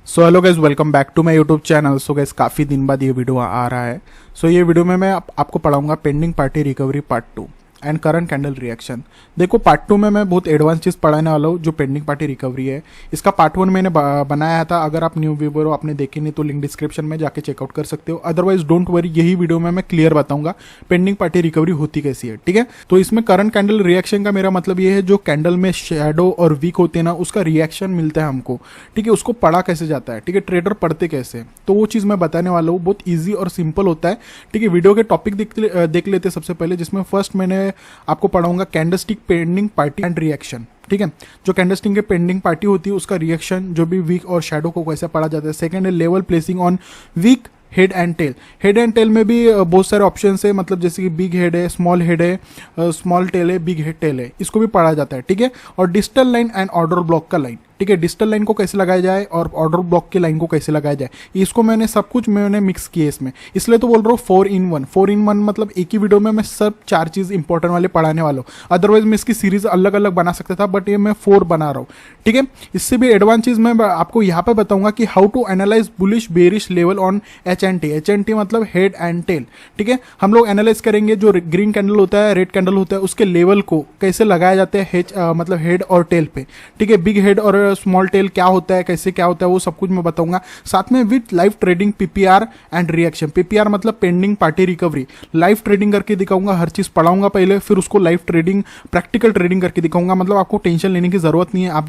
So hello guys, welcome back to my YouTube channel. So guys, काफ़ी दिन बाद ये वीडियो आ रहा है। सो ये वीडियो में मैं आपको पढ़ाऊंगा pending party recovery part 2 and current candle reaction. देखो, पार्ट 2 में मैं बहुत एडवांस चीज़ पढ़ाने वाला हूँ जो पेंडिंग पार्टी रिकवरी है। इसका पार्ट 1 मैंने बनाया था। अगर आप न्यू व्यूअर हो, आपने देखी नहीं तो लिंक डिस्क्रिप्शन में जाके चेकआउट कर सकते हो। अदरवाइज डोंट वरी, यही वीडियो में मैं क्लियर बताऊंगा पेंडिंग पार्टी रिकवरी होती कैसी है। ठीक है, तो इसमें करंट कैंडल रिएक्शन का मेरा मतलब ये है, जो कैंडल में शेडो और वीक होते हैं ना, उसका रिएक्शन मिलता है हमको। ठीक है, उसको पढ़ा कैसे जाता है, ठीक है, ट्रेडर पढ़ते कैसे, तो वो चीज़ मैं बताने वाला हूँ। बहुत ईजी और सिंपल होता है। ठीक है, वीडियो के टॉपिक देख लेते सबसे पहले, जिसमें फर्स्ट मैंने आपको पढ़ाऊंगा candlestick pending party and reaction. ठीक है, जो कैंडलस्टिक के पेंडिंग पार्टी होती है उसका रिएक्शन, जो भी वीक और शैडो को कैसे पढ़ा जाता है। सेकंड है level placing on wick head and tail. Head and tail में भी बहुत सारे ऑप्शन है, मतलब जैसे कि बिग हेड है, स्मॉल हेड है, स्मॉल टेल है, बिग हेड टेल है, इसको भी पढ़ा जाता है। ठीक है, और digital line and order block का लाइन। ठीक है, डिजिटल लाइन को कैसे लगाया जाए और ऑर्डर ब्लॉक की लाइन को कैसे लगाया जाए, इसको मैंने सब कुछ मिक्स किया इसमें, इसलिए तो बोल रहा हूँ 4 in 1। 4 in 1 मतलब एक ही वीडियो में मैं सब 4 चीज़ इंपॉर्टेंट वाले पढ़ाने वाला हूँ। अदरवाइज मैं इसकी सीरीज अलग अलग बना सकता था, बट ये मैं 4 बना रहा हूँ। ठीक है, इससे भी एडवांस चीज़ मैं आपको यहाँ पे बताऊंगा कि how to analyse bullish bearish level on HNT। HNT मतलब हेड एंड टेल। ठीक है, हम लोग एनालाइज करेंगे जो ग्रीन कैंडल होता है, रेड कैंडल होता है, उसके लेवल को कैसे लगाया जाता है मतलब हेड और टेल पे। ठीक है, बिग हेड और स्मॉल टेल क्या होता है, कैसे क्या होता है, वो सब कुछ मैं बताऊंगा। साथ में with live trading PPR and reaction. PPR मतलब pending party recovery, live trading करके दिखाऊंगा। हर चीज पढ़ाऊंगा पहले, फिर उसको लाइव ट्रेडिंग, प्रैक्टिकल ट्रेडिंग करके दिखाऊंगा। मतलब आपको टेंशन लेने की जरूरत नहीं है, आप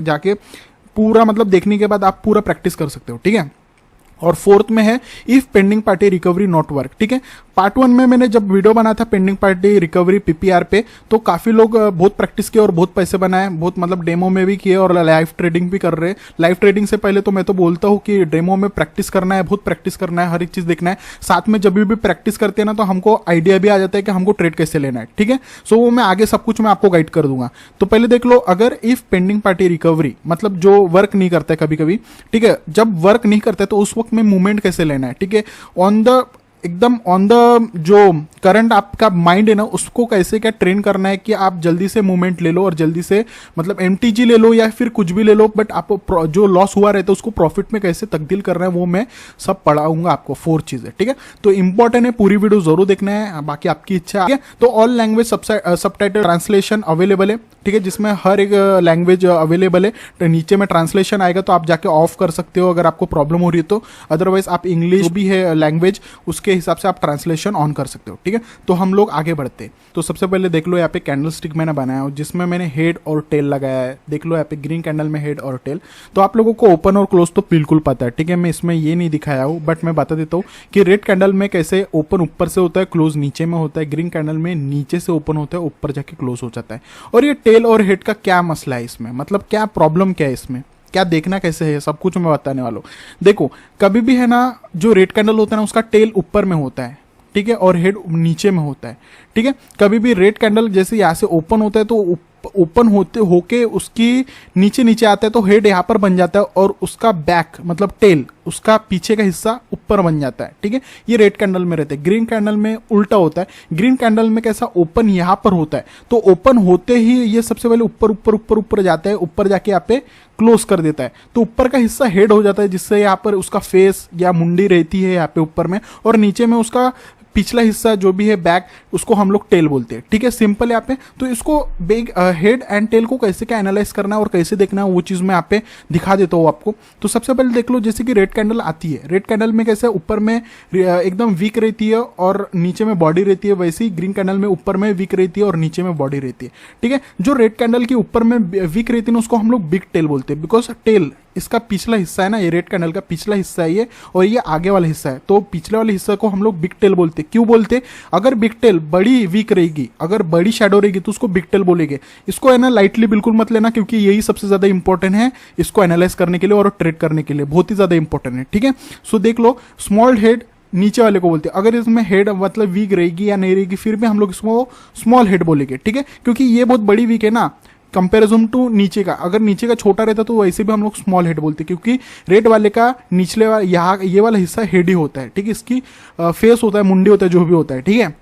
जाके पूरा मतलब देखने के बाद आप पूरा प्रैक्टिस कर सकते हो। ठीक है, और फोर्थ में है if pending party recovery not work. ठीक है, पार्ट 1 में मैंने जब वीडियो बना था पेंडिंग पार्टी रिकवरी PPR पे, तो काफी लोग बहुत प्रैक्टिस किए और बहुत पैसे बनाए, बहुत मतलब डेमो में भी किए और लाइव ट्रेडिंग भी कर रहे हैं। लाइव ट्रेडिंग से पहले तो मैं तो बोलता हूँ कि डेमो में प्रैक्टिस करना है, बहुत प्रैक्टिस करना है, हर एक चीज देखना है। साथ में जब भी प्रैक्टिस करते हैं ना, तो हमको आइडिया भी आ जाता है कि हमको ट्रेड कैसे लेना है। ठीक है, सो वो मैं आगे सब कुछ मैं आपको गाइड कर दूंगा। तो पहले देख लो, अगर इफ पेंडिंग पार्टी रिकवरी मतलब जो वर्क नहीं करता है कभी कभी, ठीक है, जब वर्क नहीं करता है तो उस वक्त में मूवमेंट कैसे लेना है। ठीक है, एकदम ऑन द जो करंट आपका माइंड है ना, उसको कैसे क्या ट्रेन करना है कि आप जल्दी से मूवमेंट ले लो और जल्दी से मतलब MTG ले लो या फिर कुछ भी ले लो, बट आप जो लॉस हुआ रहता है उसको प्रॉफिट में कैसे तब्दील करना है, वो मैं सब पढ़ाऊंगा आपको। 4 चीजें। ठीक है, तो इंपॉर्टेंट है, पूरी वीडियो जरूर देखना है, बाकी आपकी इच्छा है। तो all language subtitle translation available है। ठीक है, जिसमें हर एक लैंग्वेज अवेलेबल है। तो नीचे में ट्रांसलेशन आएगा, तो आप जाके ऑफ कर सकते हो अगर आपको प्रॉब्लम हो रही है तो। अदरवाइज आप इंग्लिश भी है लैंग्वेज, उसके हिसाब से आप ट्रांसलेशन ऑन कर सकते हो। ठीक है, तो हम लोग आगे बढ़ते हैं। तो सबसे पहले देख लो, यहाँ पे कैंडल स्टिक मैंने बनाया हो, जिसमें मैंने हेड और टेल लगाया है। देख लो यहाँ पे ग्रीन कैंडल में हेड और टेल। तो आप लोगों को ओपन और क्लोज तो बिल्कुल पता है। ठीक है, मैं इसमें ये नहीं दिखाया हूँ, बट मैं बता देता हूँ कि रेड कैंडल में कैसे ओपन ऊपर से होता है, क्लोज नीचे में होता है। ग्रीन कैंडल में नीचे से ओपन होता है, ऊपर जाके क्लोज हो जाता है। और ये टेल और हेड का क्या मसला है इसमें, मतलब क्या प्रॉब्लम क्या है इसमें, क्या देखना कैसे है, सब कुछ मैं बताने वाला हूँ। देखो, कभी भी है ना, जो रेड कैंडल होता है ना, उसका टेल ऊपर में होता है। ठीक है, और हेड नीचे में होता है। ठीक है, कभी भी रेड कैंडल जैसे यहाँ से ओपन होता है तो ओपन होते होके उसकी नीचे नीचे आता है, तो हेड यहाँ पर बन जाता है और उसका बैक मतलब टेल, उसका पीछे का हिस्सा ऊपर बन जाता है। ठीक है, ये रेड कैंडल में रहते हैं। ग्रीन कैंडल में उल्टा होता है। ग्रीन कैंडल में कैसा, ओपन यहाँ पर होता है, तो ओपन होते ही ये सबसे पहले ऊपर ऊपर ऊपर ऊपर जाता है, ऊपर जाके यहाँ पे क्लोज कर देता है, तो ऊपर का हिस्सा हेड हो जाता है, जिससे यहाँ पर उसका फेस या मुंडी रहती है यहाँ पे ऊपर में, और नीचे में उसका पिछला हिस्सा जो भी है बैक, उसको हम लोग टेल बोलते हैं। ठीक है, सिंपल यहाँ पे। तो इसको हेड एंड टेल को कैसे क्या एनालाइज करना है और कैसे देखना है, वो चीज़ मैं यहाँ पे दिखा देता हूँ आपको। तो सबसे पहले देख लो, जैसे कि रेड कैंडल आती है, रेड कैंडल में कैसे ऊपर में एकदम वीक रहती है और नीचे में बॉडी रहती है, वैसे ही ग्रीन कैंडल में ऊपर में वीक रहती है और नीचे में बॉडी रहती है। ठीक है, जो रेड कैंडल की ऊपर में वीक रहती है ना, उसको हम लोग बिग टेल बोलते हैं, बिकॉज टेल इसका पिछला हिस्सा है ना, ये रेड कैंडल का पिछला हिस्सा है ये, और ये आगे वाला हिस्सा है, तो पिछले वाले हिस्से को हम लोग बिग टेल बोलते हैं। क्यों बोलते? अगर बिग टेल बड़ी वीक रहेगी, अगर बड़ी शैडो रहेगी, तो उसको बिग टेल बोलेंगे। इसको है ना लाइटली बिल्कुल मत लेना, क्योंकि यही सबसे ज्यादा इंपॉर्टेंट है इसको एनालाइज करने के लिए और ट्रेड करने के लिए, बहुत ही ज्यादा इंपॉर्टेंट है। ठीक है, सो देख लो, स्मॉल हेड नीचे वाले को बोलते हैं। अगर इसमें हेड मतलब वीक रहेगी या नहीं रहेगी, फिर भी हम लोग इसको स्मॉल हेड बोलेंगे। ठीक है, क्योंकि ये बहुत बड़ी वीक है ना कंपेरिजन टू नीचे का। अगर नीचे का छोटा रहता तो वैसे भी हम लोग स्मॉल हेड बोलते, क्योंकि रेड वाले का निचले यहाँ ये वाला हिस्सा हेड ही होता है। ठीक है, इसकी फेस होता है, मुंडी होता है, जो भी होता है। ठीक है,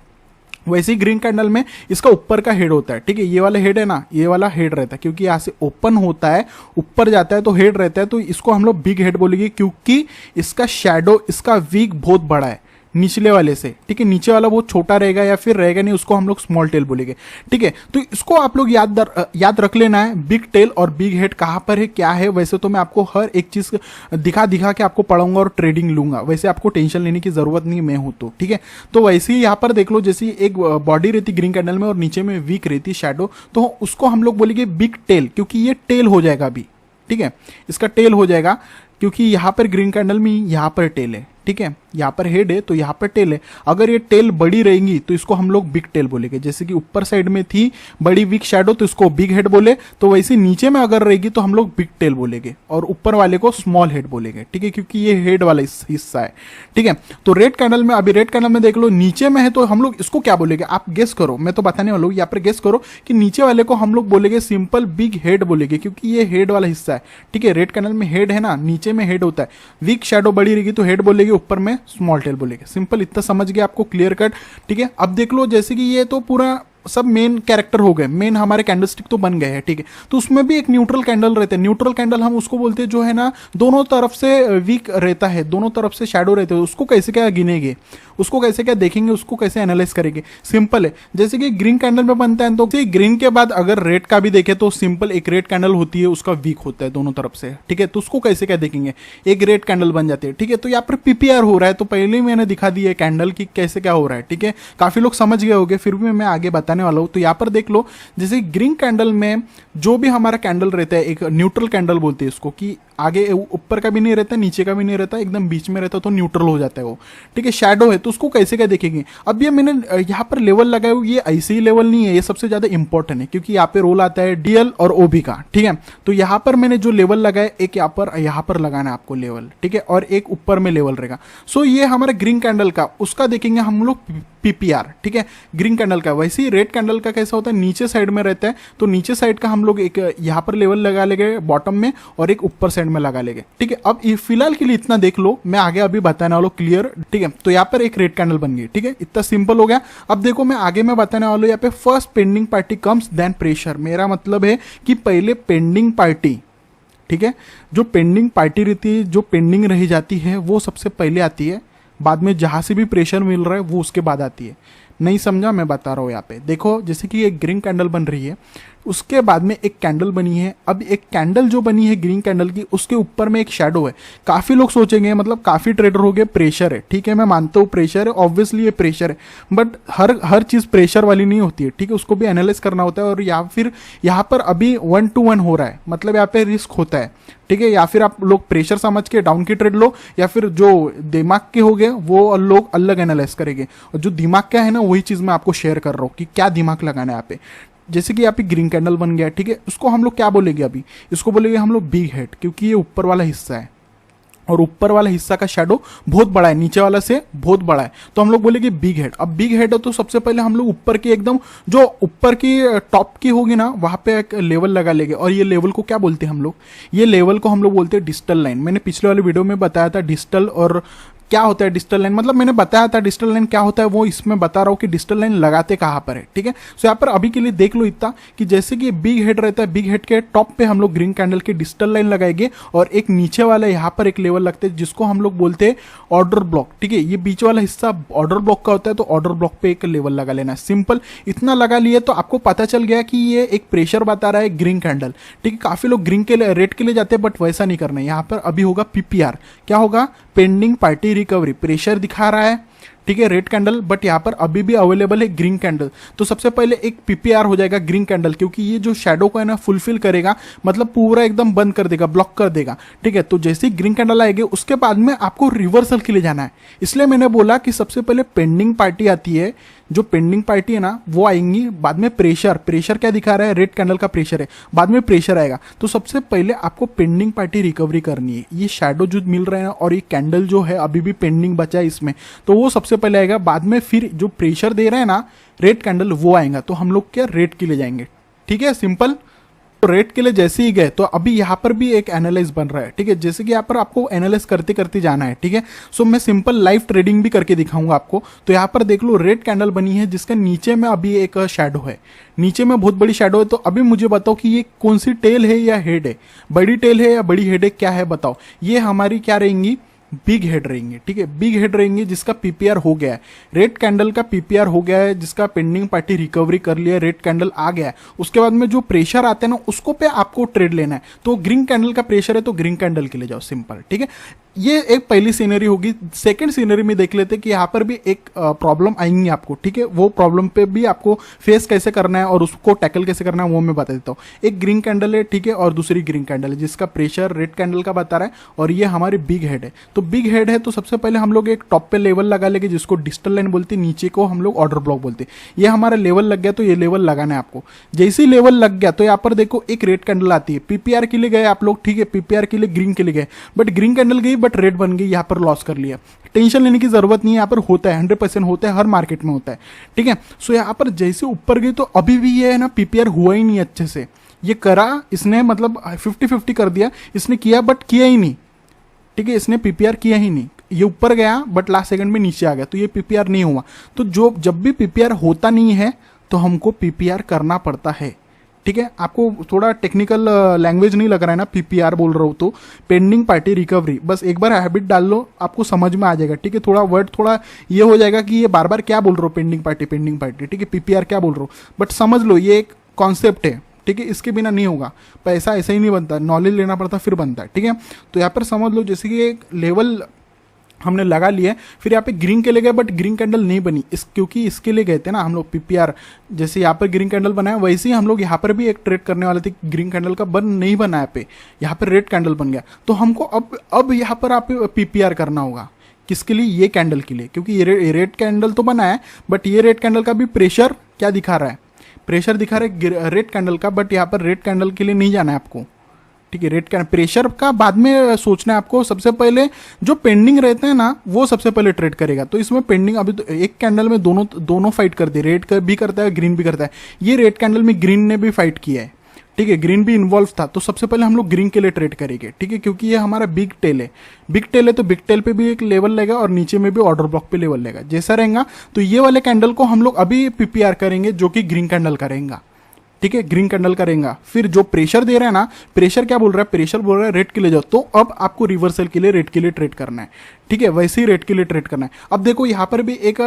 वैसे ही ग्रीन कैंडल में इसका ऊपर का हेड होता है, ठीक है, ये वाला हेड है ना, ये वाला हेड रहता है, क्योंकि यहाँ से ओपन होता है ऊपर जाता है तो हेड रहता है, तो इसको हम लोग बिग हेड बोलेंगे, क्योंकि इसका शैडो, इसका वीक बहुत बड़ा है निचले वाले से, ठीक है, नीचे वाला बहुत छोटा रहेगा या फिर रहेगा नहीं, उसको हम लोग स्मॉल टेल बोलेंगे, ठीक है। तो इसको आप लोग याद रख लेना है, बिग टेल और बिग हेड कहाँ पर है, क्या है। वैसे तो मैं आपको हर एक चीज दिखा दिखा के आपको पढ़ाऊंगा और ट्रेडिंग लूंगा, वैसे आपको टेंशन लेने की जरूरत नहीं, मैं हूं तो, ठीक है। तो वैसे ही यहाँ पर देख लो, जैसे एक बॉडी रहती ग्रीन कैंडल में और नीचे में वीक रहती शैडो, तो उसको हम लोग बोलेंगे बिग टेल, क्योंकि ये टेल हो जाएगा अभी, ठीक है, इसका टेल हो जाएगा, क्योंकि यहाँ पर ग्रीन कैंडल में यहाँ पर टेल है, ठीक है, यहाँ पर हेड है तो यहाँ पर टेल है। अगर ये टेल बड़ी रहेंगी तो इसको हम लोग बिग टेल बोलेंगे, जैसे कि ऊपर साइड में थी बड़ी वीक शैडो तो इसको बिग हेड बोले, तो वैसे नीचे में अगर रहेगी तो हम लोग बिग टेल बोलेंगे और ऊपर वाले को स्मॉल हेड बोलेंगे, ठीक है, क्योंकि ये हेड वाला हिस्सा है, ठीक है। तो रेड कैंडल में, अभी रेड कैंडल में देख लो नीचे में है तो हम लोग इसको क्या बोलेंगे, आप गेस करो, मैं तो बताने वाला हूँ, यहाँ पर गेस करो कि नीचे वाले को हम लोग बोलेंगे सिंपल बिग हेड बोलेंगे, क्योंकि ये हेड वाला हिस्सा है, ठीक है। रेड कैंडल में हेड है ना, नीचे में हेड होता है, वीक शैडो बड़ी रहेगी तो हेड बोलेगी, ऊपर में स्मॉल टेल बोलेंगे, सिंपल, इतना समझ गया आपको, क्लियर कट, ठीक है। अब देख लो, जैसे कि ये तो पूरा सब मेन कैरेक्टर हो गए, मेन हमारे कैंडलस्टिक तो बन गए हैं, ठीक है। तो उसमें भी एक न्यूट्रल कैंडल रहते हैं, न्यूट्रल कैंडल हम उसको बोलते हैं जो है ना दोनों तरफ से वीक रहता है, दोनों तरफ से शैडो रहते हैं, उसको कैसे क्या गिनेंगे, उसको कैसे क्या देखेंगे, उसको कैसे एनालाइज करेंगे, सिंपल है। जैसे कि ग्रीन कैंडल में बनता है तो ग्रीन के बाद अगर रेड का भी देखे तो सिंपल एक रेड कैंडल होती है, उसका वीक होता है दोनों तरफ से, ठीक है, तो उसको कैसे क्या देखेंगे, एक रेड कैंडल बन जाती है, ठीक है। तो यहाँ पर पीपीआर हो रहा है, तो पहले ही मैंने दिखा दी है कैंडल की कैसे क्या हो रहा है, ठीक है, काफी लोग समझ गए होंगे, फिर भी मैं आगे बताने वाला हूँ। तो यहाँ पर देख लो, जैसे ग्रीन कैंडल में जो भी हमारा कैंडल रहता है, एक न्यूट्रल कैंडल बोलते हैं इसको, कि आगे ऊपर का भी नहीं रहता, नीचे का भी नहीं रहता, एकदम बीच में रहता, तो न्यूट्रल हो जाता है वो, ठीक है। शैडो है तो उसको कैसे क्या देखेंगे। अब ये मैंने यहाँ पर लेवल लगाया हुआ, ये ऐसे ही लेवल नहीं है, ये सबसे ज्यादा इंपॉर्टेंट है, क्योंकि यहाँ पे रोल आता है डीएल और ओबी का, ठीक है। तो यहाँ पर मैंने जो लेवल लगाया, एक यहाँ पर लगाना है आपको लेवल, ठीक है, और एक ऊपर में लेवल रहेगा। सो ये हमारा ग्रीन कैंडल का, उसका देखेंगे हम लोग पीपीआर, ठीक है, ग्रीन कैंडल का। वैसे ही रेड कैंडल का कैसा होता है, नीचे साइड में रहता है, तो नीचे साइड का हम लोग एक यहाँ पर लेवल लगा लेंगे बॉटम में और एक ऊपर साइड में लगा लेंगे, ठीक है। अब फिलहाल के लिए इतना देख लो, मैं आगे अभी बताने वाला हूँ, क्लियर, ठीक है। तो यहाँ पर एक रेड कैंडल बन गई, ठीक है, इतना सिंपल हो गया। अब देखो मैं आगे में बताने वाला हूँ, यहाँ पे first pending party comes then pressure, मेरा मतलब है कि पहले पेंडिंग पार्टी, ठीक है, जो पेंडिंग पार्टी रहती है, जो पेंडिंग रही जाती है वो सबसे पहले आती है, बाद में जहां से भी प्रेशर मिल रहा है वो उसके बाद आती है। नहीं समझा, मैं बता रहा हूँ। यहाँ पे देखो, जैसे कि एक ग्रीन कैंडल बन रही है, उसके बाद में एक कैंडल बनी है, अब एक कैंडल जो बनी है ग्रीन कैंडल की, उसके ऊपर में एक शैडो है। काफी लोग सोचेंगे, मतलब काफी ट्रेडर हो गए, प्रेशर है, ठीक है, मैं मानता हूँ प्रेशर है, ऑब्वियसली ये प्रेशर है, बट हर चीज प्रेशर वाली नहीं होती है, ठीक है, उसको भी एनालाइज करना होता है। और या फिर यहाँ पर अभी 1 to 1 हो रहा है, मतलब यहाँ पे रिस्क होता है, ठीक है। या फिर आप लोग प्रेशर समझ के डाउन की ट्रेड लो, या फिर जो दिमाग के हो गए वो लोग अलग एनालाइज करेंगे, और जो दिमाग का है ना वही चीज मैं आपको शेयर कर रहा हूँ कि क्या दिमाग लगाना है यहाँ पे। जैसे कि यहाँ पे ग्रीन कैंडल बन गया, ठीक है, उसको हम लोग क्या बोलेंगे अभी, इसको बोलेंगे हम लोग बिग हेड, क्योंकि ये ऊपर वाला हिस्सा है और ऊपर वाला हिस्सा का शैडो बहुत बड़ा है, नीचे वाला से बहुत बड़ा है, तो हम लोग बोलेंगे बिग हेड। अब बिग हेड है तो सबसे पहले हम लोग ऊपर की एकदम जो ऊपर की टॉप की होगी ना, वहां पे एक लेवल लगा लेंगे, और ये लेवल को क्या बोलते हैं हम लोग, ये लेवल को हम लोग बोलते हैं डिजिटल लाइन। मैंने पिछले वाले वीडियो में बताया था डिजिटल और क्या होता है डिजिटल लाइन, मतलब मैंने बताया था डिजिटल लाइन क्या होता है, वो इसमें बता रहा हूँ कि डिजिटल लाइन लगाते कहाँ पर है, ठीक है। सो यहाँ पर अभी के लिए देख लो इतना कि जैसे कि बिग हेड रहता है, बिग हेड के टॉप पे हम लोग ग्रीन कैंडल की डिजिटल लाइन लगाएंगे, और एक नीचे वाला यहाँ पर एक लेवल लगते हैं जिसको हम लोग बोलते हैं ऑर्डर ब्लॉक, ठीक है। ये बीच वाला हिस्सा ऑर्डर ब्लॉक का होता है, तो ऑर्डर ब्लॉक पे एक लेवल लगा लेना है, सिंपल, इतना लगा लिए तो आपको पता चल गया कि ये एक प्रेशर बता रहा है ग्रीन कैंडल, ठीक है। काफी लोग ग्रीन के लिए रेड के लिए जाते हैं, बट वैसा नहीं करना है। यहाँ पर अभी होगा पीपीआर, क्या होगा, पेंडिंग पार्टी रिकवरी, प्रेशर दिखा रहा है, ठीक है, रेड कैंडल, बट यहाँ पर अभी भी अवेलेबल है ग्रीन कैंडल। तो सबसे पहले एक पीपीआर हो जाएगा ग्रीन कैंडल, क्योंकि ये जो शैडो को है ना फुलफिल करेगा, मतलब पूरा एकदम बंद कर देगा, ब्लॉक कर देगा, ठीक है। तो जैसे ही ग्रीन कैंडल आएगी उसके बाद में आपको रिवर्सल के लिए जाना है, इसलिए मैंने बोला कि सबसे पहले पेंडिंग पार्टी आती है, जो पेंडिंग पार्टी है ना वो आएंगी, बाद में प्रेशर, प्रेशर क्या दिखा रहा है, रेड कैंडल का प्रेशर है, बाद में प्रेशर आएगा। तो सबसे पहले आपको पेंडिंग पार्टी रिकवरी करनी है, ये शैडो जो मिल रहा है ना, और ये कैंडल जो है अभी भी पेंडिंग बचा है इसमें, तो वो सबसे पहले आएगा। बाद में फिर जो प्रेशर दे रहा है ना रेड कैंडल, वो आएगा, तो हम लोग क्या रेड के लिए जाएंगे, ठीक है, सिंपल। तो रेट के लिए जैसे ही गए तो अभी यहाँ पर भी एक एनालाइज बन रहा है, ठीक है। जैसे कि यहाँ पर आपको एनालाइज करते करते जाना है, ठीक है। सो मैं सिंपल लाइव ट्रेडिंग भी करके दिखाऊंगा आपको। तो यहाँ पर देख लो रेड कैंडल बनी है जिसका नीचे में अभी एक शेडो है, नीचे में बहुत बड़ी शेडो है। तो अभी मुझे बताओ कि ये कौन सी टेल है या हेड है, बड़ी टेल है या बड़ी हेड है, क्या है बताओ। ये हमारी क्या रहेंगी, बिग हेड रहेंगे, ठीक है। बिग हेड रहेंगे जिसका पीपीआर हो गया है, रेड कैंडल का पीपीआर हो गया है, जिसका पेंडिंग पार्टी रिकवरी कर लिया है, रेड कैंडल आ गया है। उसके बाद में जो प्रेशर आते हैं ना उसको पे आपको ट्रेड लेना है। तो ग्रीन कैंडल का प्रेशर है तो ग्रीन कैंडल के लिए जाओ, सिंपल, ठीक है। ये एक पहली सीनरी होगी। सेकंड सीनरी में देख लेते हैं कि यहाँ पर भी एक प्रॉब्लम आएंगी आपको, ठीक है। वो प्रॉब्लम पे भी आपको फेस कैसे करना है और उसको टैकल कैसे करना है वो मैं बता देता हूँ। एक ग्रीन कैंडल है, ठीक है, और दूसरी ग्रीन कैंडल है जिसका प्रेशर रेड कैंडल का बता रहा है और ये हमारी बिग हेड है। तो बिग हेड है तो सबसे पहले हम लोग एक टॉप पे लेवल लगा लेंगे जिसको डिजिटल लाइन बोलते हैं, नीचे को हम लोग ऑर्डर ब्लॉक बोलते हैं। ये हमारा लेवल लग गया तो ये लेवल लगाना है आपको। जैसे ही लेवल लग गया तो यहाँ पर देखो एक रेड कैंडल आती है, पीपीआर के लिए गए आप लोग, ठीक है, पीपीआर के लिए ग्रीन के लिए गए, बट ग्रीन कैंडल गई बट रेड बन गई, यहाँ पर लॉस कर लिया। टेंशन लेने की जरूरत नहीं है, यहाँ पर होता है, 100% होता है, हर मार्केट में होता है, ठीक है। सो यहाँ पर जैसे ऊपर गई तो अभी भी ये है ना पीपीआर हुआ ही नहीं अच्छे से, ये करा इसने, मतलब 50-50 कर दिया इसने, किया बट किया ही नहीं, ठीक है, इसने पीपीआर किया ही नहीं। ये ऊपर गया बट लास्ट सेकंड में नीचे आ गया तो ये पीपीआर नहीं हुआ। तो जो जब भी पीपीआर होता नहीं है तो हमको पीपीआर करना पड़ता है, ठीक है। आपको थोड़ा टेक्निकल लैंग्वेज नहीं लग रहा है ना, पीपीआर बोल रहा हूँ तो पेंडिंग पार्टी रिकवरी, बस एक बार हैबिट डाल लो आपको समझ में आ जाएगा, ठीक है। थोड़ा वर्ड थोड़ा ये हो जाएगा कि ये बार बार क्या बोल रहा हूँ, पेंडिंग पार्टी, ठीक है, पीपीआर क्या बोल रहा हूँ, बट समझ लो ये एक कॉन्सेप्ट है, ठीक है। इसके बिना नहीं होगा, पैसा ऐसा ही नहीं बनता, नॉलेज लेना पड़ता फिर बनता है, ठीक है। तो यहाँ पर समझ लो जैसे कि एक लेवल हमने लगा लिया, फिर यहाँ पे ग्रीन के लिए गए बट ग्रीन कैंडल नहीं बनी, क्योंकि इसके लिए गए थे ना हम लोग पीपीआर। जैसे यहाँ पर ग्रीन कैंडल बनाया वैसे ही हम लोग यहाँ पर भी एक ट्रेड करने वाले थे, ग्रीन कैंडल का बन नहीं बना यहाँ पे, यहाँ पर रेड कैंडल बन गया। तो हमको अब यहाँ पर आप पीपीआर करना होगा, किसके लिए, ये कैंडल के लिए, क्योंकि ये रेड कैंडल तो बना है बट ये रेड कैंडल का भी प्रेशर क्या दिखा रहा है, प्रेशर दिखा रहा है रेड कैंडल का, बट यहाँ पर रेड कैंडल के लिए नहीं जाना है आपको, ठीक है। रेड कैंडल प्रेशर का बाद में सोचना है आपको, सबसे पहले जो पेंडिंग रहते हैं ना वो सबसे पहले ट्रेड करेगा। तो इसमें पेंडिंग अभी तो एक कैंडल में दोनों फाइट करते हैं, रेड भी करता है ग्रीन भी करता है। ये रेड कैंडल में ग्रीन ने भी फाइट किया है, ठीक है, ग्रीन भी इन्वॉल्व था। तो सबसे पहले हम लोग ग्रीन के लिए ट्रेड करेंगे, ठीक है, क्योंकि ये हमारा बिग टेल है, बिग टेल है तो बिग टेल पे भी एक लेवल लेगा और नीचे में भी ऑर्डर ब्लॉक पे लेवल लेगा, जैसा रहेगा। तो ये वाले कैंडल को हम लोग अभी पीपीआर करेंगे जो कि ग्रीन कैंडल करेगा, ठीक है, ग्रीन कैंडल करेगा। फिर जो प्रेशर दे रहा है ना, प्रेशर क्या बोल रहा है, प्रेशर बोल रहा है रेड के लिए जाओ, तो अब आपको रिवर्सल के लिए रेड के लिए ट्रेड करना है, ठीक है, वैसे ही रेड के लिए ट्रेड करना है। अब देखो यहाँ पर भी एक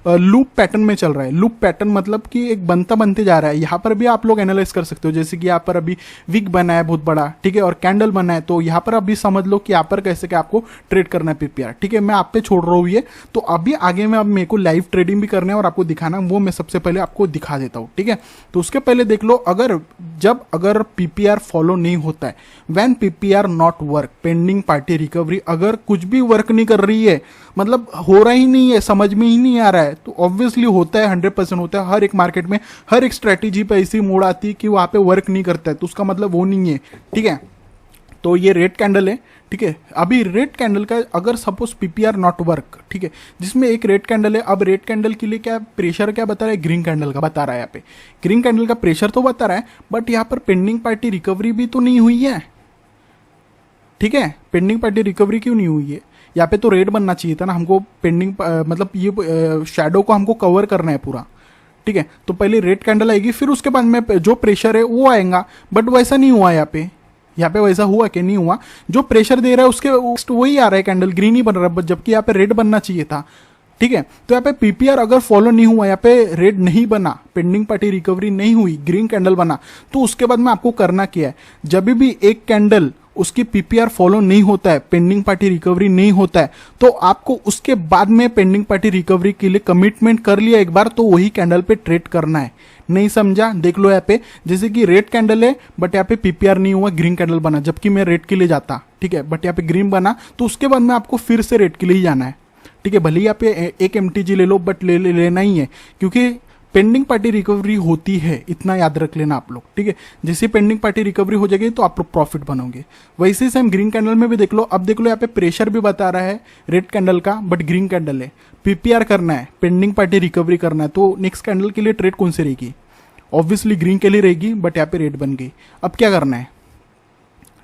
लूप पैटर्न में चल रहा है, लूप पैटर्न मतलब कि एक बनते जा रहा है। यहाँ पर भी आप लोग एनालाइज कर सकते हो, जैसे कि यहाँ पर अभी विक बना है बहुत बड़ा, ठीक है, और कैंडल बना है। तो यहाँ पर अभी समझ लो कि यहाँ पर कैसे क्या आपको ट्रेड करना है पीपीआर, ठीक है। मैं आप पे छोड़ रहा हूँ ये, तो अभी आगे में अब मेरे को लाइव ट्रेडिंग भी करना है और आपको दिखाना, वो मैं सबसे पहले आपको दिखा देता हूँ, ठीक है। तो उसके पहले देख लो, अगर पीपीआर फॉलो नहीं होता है, when PPR not work, pending party recovery अगर कुछ भी वर्क नहीं कर रही है, मतलब हो रहा ही नहीं है, समझ में ही नहीं आ रहा है, तो ऑब्वियसली होता है, 100% होता है। हर एक मार्केट में हर एक स्ट्रेटेजी पे ऐसी मोड़ आती है कि वहां पे वर्क नहीं करता है, तो उसका मतलब वो नहीं है, ठीक है। तो ये रेड कैंडल है, ठीक है। अभी रेड कैंडल का अगर सपोज पीपीआर नॉट वर्क, ठीक है, जिसमें एक रेड कैंडल है। अब रेड कैंडल के लिए क्या प्रेशर क्या बता रहा है, ग्रीन कैंडल का बता रहा है। यहाँ पे ग्रीन कैंडल का प्रेशर तो बता रहा है, बट यहाँ पर पेंडिंग पार्टी रिकवरी भी तो नहीं हुई है, ठीक है। पेंडिंग पार्टी रिकवरी क्यों नहीं हुई है, यहाँ पे तो रेड बनना चाहिए था ना हमको, पेंडिंग मतलब ये शैडो को हमको कवर करना है पूरा, ठीक है। तो पहले रेड कैंडल आएगी, फिर उसके बाद में जो प्रेशर है वो आएगा, बट वैसा नहीं हुआ यहाँ पे वैसा हुआ कि नहीं हुआ। जो प्रेशर दे रहा है उसके वही आ रहा है, कैंडल ग्रीन ही बन रहा है, जबकि यहाँ पे रेड बनना चाहिए था, ठीक है। तो यहाँ पे पीपीआर अगर फॉलो नहीं हुआ, यहाँ पे रेड नहीं बना, पेंडिंग पार्टी रिकवरी नहीं हुई, ग्रीन कैंडल बना, तो उसके बाद में आपको करना क्या है, जब भी एक कैंडल उसकी पीपीआर फॉलो नहीं होता है, पेंडिंग पार्टी रिकवरी नहीं होता है, तो आपको उसके बाद में पेंडिंग पार्टी रिकवरी के लिए कमिटमेंट कर लिया एक बार, तो वही कैंडल पे ट्रेड करना है। नहीं समझा, देख लो यहाँ पे जैसे कि रेड कैंडल है बट यहाँ पे पीपीआर नहीं हुआ, ग्रीन कैंडल बना, जबकि मैं रेड के लिए जाता, ठीक है, बट यहाँ पे ग्रीन बना, तो उसके बाद में आपको फिर से रेड के लिए ही जाना है, ठीक है। भले ही यहाँ पे एक एमटीजी ले लो, बट लेना ही है, क्योंकि पेंडिंग पार्टी रिकवरी होती है, इतना याद रख लेना आप लोग, ठीक है। जैसे पेंडिंग पार्टी रिकवरी हो जाएगी तो आप प्रॉफिट बनोगे। वैसे ही सेम ग्रीन कैंडल में भी देख लो। अब देख लो यहाँ पे प्रेशर भी बता रहा है रेड कैंडल का, बट ग्रीन कैंडल है, पीपीआर करना है, पेंडिंग पार्टी रिकवरी करना है, तो नेक्स्ट कैंडल के लिए ट्रेड कौन सी रहेगी, ऑब्वियसली ग्रीन के लिए रहेगी, बट यहाँ पे रेड बन गई। अब क्या करना है,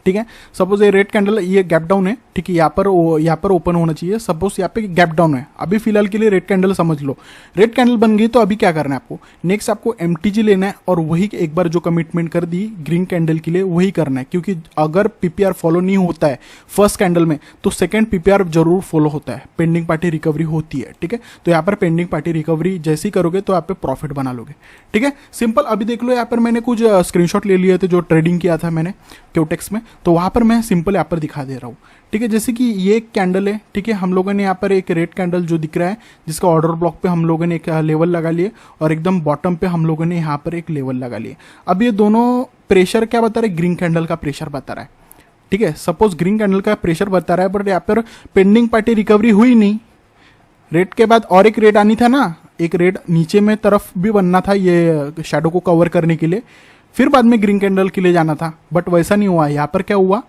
ठीक है, सपोज ये रेड कैंडल, ये गैप डाउन है, ठीक है, यहाँ पर ओपन होना चाहिए, सपोज यहाँ पे गैप डाउन है, अभी फिलहाल के लिए रेड कैंडल समझ लो, रेड कैंडल बन गई। तो अभी क्या करना है आपको, नेक्स्ट आपको MTG लेना है और वही एक बार जो कमिटमेंट कर दी ग्रीन कैंडल के लिए वही करना है, क्योंकि अगर PPR फॉलो नहीं होता है फर्स्ट कैंडल में तो सेकेंड PPR जरूर फॉलो होता है, पेंडिंग पार्टी रिकवरी होती है, ठीक है। तो यहाँ पर पेंडिंग पार्टी रिकवरी जैसी करोगे तो यहाँ पे प्रॉफिट बना लोगे, ठीक है, सिंपल। अभी देख लो यहाँ पर मैंने कुछ स्क्रीनशॉट ले लिए थे जो ट्रेडिंग किया था मैंने क्यूटेक्स में, तो वहां पर मैं सिंपल यहाँ पर दिखा दे रहा हूँ, ठीक है। जैसे कि ये एक कैंडल है, ठीक है, हम लोगों ने यहाँ पर एक रेड कैंडल जो दिख रहा है जिसका ऑर्डर ब्लॉक पे हम लोगों ने एक लेवल लगा लिए और एकदम बॉटम पे हम लोगों ने यहाँ पर एक लेवल लगा लिए। अब ये दोनों प्रेशर क्या बता रहे हैं, ग्रीन कैंडल का प्रेशर बता रहा है, ठीक है, सपोज ग्रीन कैंडल का प्रेशर बता रहा है, बट यहाँ पर पेंडिंग पार्टी रिकवरी हुई नहीं। रेड के बाद और एक रेड आनी था ना, एक रेड नीचे में तरफ भी बनना था ये शेडो को कवर करने के लिए, फिर बाद में ग्रीन कैंडल के लिए जाना था, बट वैसा नहीं हुआ। यहाँ पर क्या हुआ,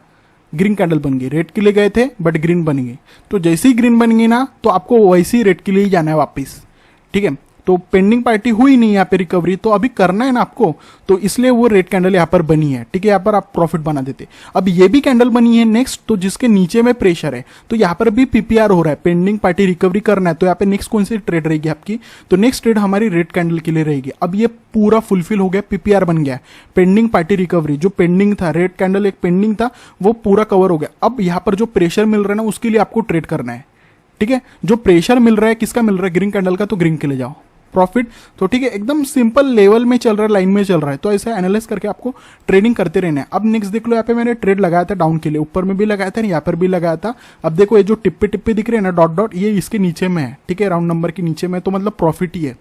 ग्रीन कैंडल बन गई, रेड के लिए गए थे बट ग्रीन बन गई। तो जैसे ही ग्रीन बन गई ना तो आपको वैसे ही रेड के लिए ही जाना है वापस, ठीक है। तो पेंडिंग पार्टी हुई नहीं यहाँ पे रिकवरी, तो अभी करना है ना आपको, तो इसलिए वो रेड कैंडल यहाँ पर बनी है, ठीक है, यहाँ पर आप प्रॉफिट बना देते। अब ये भी कैंडल बनी है नेक्स्ट, तो जिसके नीचे में प्रेशर है, तो यहाँ पर भी PPR हो रहा है, पेंडिंग पार्टी रिकवरी करना है। तो यहाँ पे नेक्स्ट कौन सी ट्रेड रहेगी आपकी, तो नेक्स्ट ट्रेड हमारी रेड कैंडल के लिए रहेगी। अब ये पूरा फुलफिल हो गया, PPR बन गया, पेंडिंग पार्टी रिकवरी जो पेंडिंग था, रेड कैंडल एक पेंडिंग था वो पूरा कवर हो गया। अब यहाँ पर जो प्रेशर मिल रहा है ना उसके लिए आपको ट्रेड करना है, ठीक है। जो प्रेशर मिल रहा है किसका मिल रहा है, ग्रीन कैंडल का, तो ग्रीन के लिए जाओ प्रॉफिट। तो ठीक है, एकदम सिंपल लेवल में चल रहा है, लाइन में चल रहा है, तो ऐसे एनालाइज करके आपको ट्रेडिंग करते रहना है। अब नेक्स्ट देख लो, यहाँ पे मैंने ट्रेड लगाया था डाउन के लिए, ऊपर में भी लगाया था, यहाँ पर भी लगाया था। अब देखो ये जो टिप्पे टिप्पे दिख रहे हैं ना डॉट डॉट, ये इसके नीचे में है, ठीक है, राउंड नंबर के नीचे में, तो मतलब प्रॉफिट ही है,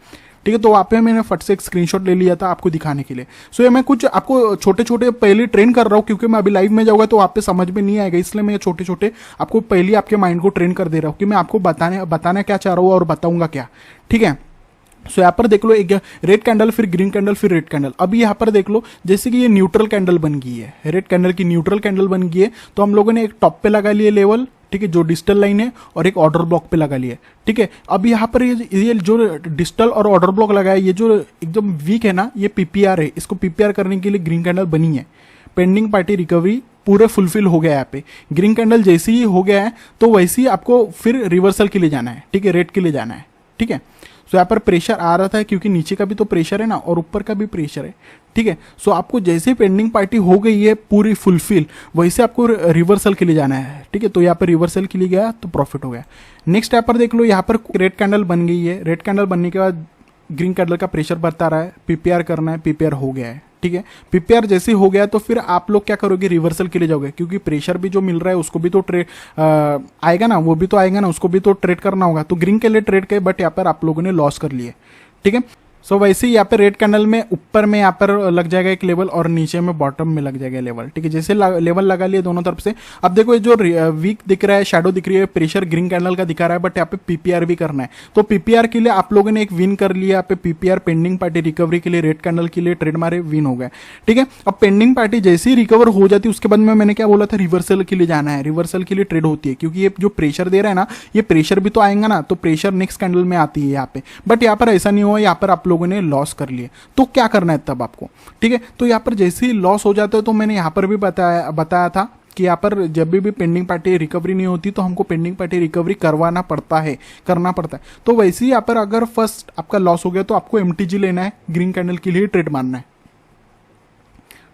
ठीक है। तो वहाँ पे मैंने फट से एक स्क्रीनशॉट ले लिया था आपको दिखाने के लिए। सो ये मैं कुछ आपको छोटे छोटे पहले ट्रेन कर रहा हूँ, क्योंकि मैं अभी लाइव में जाऊंगा तो आप पे समझ में नहीं आएगा, इसलिए मैं छोटे छोटे आपको पहले आपके माइंड को ट्रेन कर दे रहा हूँ कि मैं आपको बताना क्या चाह रहा हूँ और बताऊंगा क्या, ठीक है। सो यहाँ पर देख लो, एक रेड कैंडल, फिर ग्रीन कैंडल, फिर रेड कैंडल। अभी यहाँ पर देख लो जैसे कि ये न्यूट्रल कैंडल बन गई है, रेड कैंडल की न्यूट्रल कैंडल बन गई है, तो हम लोगों ने एक टॉप पे लगा लिए लेवल, ठीक है, जो डिजिटल लाइन है, और एक ऑर्डर ब्लॉक पे लगा लिए, ठीक है। अब यहाँ पर ये जो डिजिटल और ऑर्डर ब्लॉक लगा है, ये जो एकदम वीक है ना, ये PPR है, इसको PPR करने के लिए ग्रीन कैंडल बनी है। पेंडिंग पार्टी रिकवरी पूरे फुलफिल हो गया यहाँ पे, ग्रीन कैंडल जैसे ही हो गया है तो वैसे ही आपको फिर रिवर्सल के लिए जाना है, ठीक है, रेड के लिए जाना है, ठीक है। सो यहाँ पर प्रेशर आ रहा था क्योंकि नीचे का भी तो प्रेशर है ना और ऊपर का भी प्रेशर है, ठीक है। सो आपको जैसे पेंडिंग पार्टी हो गई है पूरी फुलफिल, वैसे आपको रिवर्सल के लिए जाना है, ठीक है। तो यहाँ पर रिवर्सल के लिए गया तो प्रॉफिट हो गया। नेक्स्ट यहाँ पर देख लो, यहाँ पर रेड कैंडल बन गई है, रेड कैंडल बनने के बाद ग्रीन कैंडल का प्रेशर बता रहा है, PPR करना है, PPR हो गया है, ठीक है। PPR जैसे हो गया तो फिर आप लोग क्या करोगे, रिवर्सल के लिए जाओगे, क्योंकि प्रेशर भी जो मिल रहा है उसको भी तो ट्रेड आएगा ना, वो भी तो आएगा ना, उसको भी तो ट्रेड करना होगा। तो ग्रीन के लिए ट्रेड किए, बट यहाँ पर आप लोगों ने लॉस कर लिए, ठीक है। सो वैसे ही यहाँ पर रेड कैंडल में ऊपर में यहाँ पर लग जाएगा एक लेवल और नीचे में बॉटम में लग जाएगा लेवल, ठीक है। जैसे लेवल लगा लिए दोनों तरफ से। अब देखो ये जो वीक दिख रहा है, शैडो दिख रही है, प्रेशर ग्रीन कैंडल का दिखा रहा है, बट यहाँ पे PPR भी करना है। तो PPR के लिए आप लोगों ने एक विन कर लिया, यहाँ पे PPR पेंडिंग पार्टी रिकवरी के लिए रेड कैंडल के लिए ट्रेड मारे, विन हो गए, ठीक है। अब पेंडिंग पार्टी जैसे ही रिकवर हो जाती है उसके बाद में मैंने क्या बोला था, रिवर्सल के लिए जाना है, रिवर्सल के लिए ट्रेड होती है, क्योंकि ये जो प्रेशर दे रहा है ना, ये प्रेशर भी तो आएगा ना, तो प्रेशर नेक्स्ट कैंडल में आती है यहाँ पे, बट यहाँ पर ऐसा नहीं हुआ, यहाँ पर आप लोगों ने लॉस कर लिए। तो क्या करना है तब आपको, ठीक है। तो यहाँ पर जैसे ही लॉस हो जाता है, तो मैंने यहाँ पर भी बताया था कि यहाँ पर जब भी पेंडिंग पार्टी रिकवरी नहीं होती तो हमको पेंडिंग पार्टी रिकवरी करना पड़ता है। तो वैसे ही यहाँ पर अगर फर्स्ट आपका लॉस हो गया तो आपको MTG लेना है, ग्रीन कैंडल के लिए ट्रेड मारना है,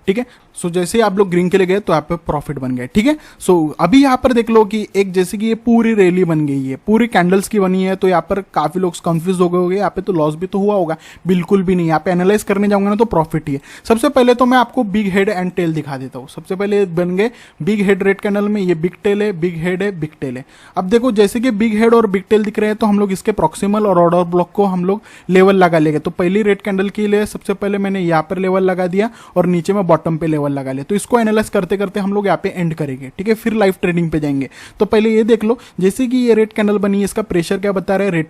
ठीक है। सो जैसे ही आप लोग ग्रीन के लिए गए तो यहाँ पे प्रॉफिट बन गए, ठीक है। सो अभी यहाँ पर देख लो कि एक जैसे कि ये पूरी रैली बन गई है, पूरी कैंडल्स की बनी है, तो यहाँ पर काफी लोग कंफ्यूज हो गए होंगे, यहाँ पे तो लॉस भी तो हुआ होगा, बिल्कुल भी नहीं। यहाँ पे एनालाइज करने जाऊंगा ना तो प्रॉफिट ही है। सबसे पहले तो मैं आपको बिग हेड एंड टेल दिखा देता हूँ। सबसे पहले बन गए बिग हेड रेड कैंडल में, ये बिग टेल है, बिग हेड है, बिग टेल है। अब देखो जैसे कि बिग हेड और बिग टेल दिख रहे हैं, तो हम लोग इसके प्रॉक्सिमल और ऑर्डर ब्लॉक को हम लोग लेवल लगा लेंगे। तो पहली रेड कैंडल के लिए सबसे पहले मैंने यहाँ पर लेवल लगा दिया और नीचे में बॉटम पे लेवल लेवल लगा लिया। तो इसको एनालाइज करते करते हम लोग यहाँ पे एंड करेंगे, ठीक है, फिर लाइव ट्रेडिंग पे जाएंगे। तो पहले ये देख लो, जैसे कि ये रेड कैंडल बनी है, इसका प्रेशर क्या बता रहा है, रेड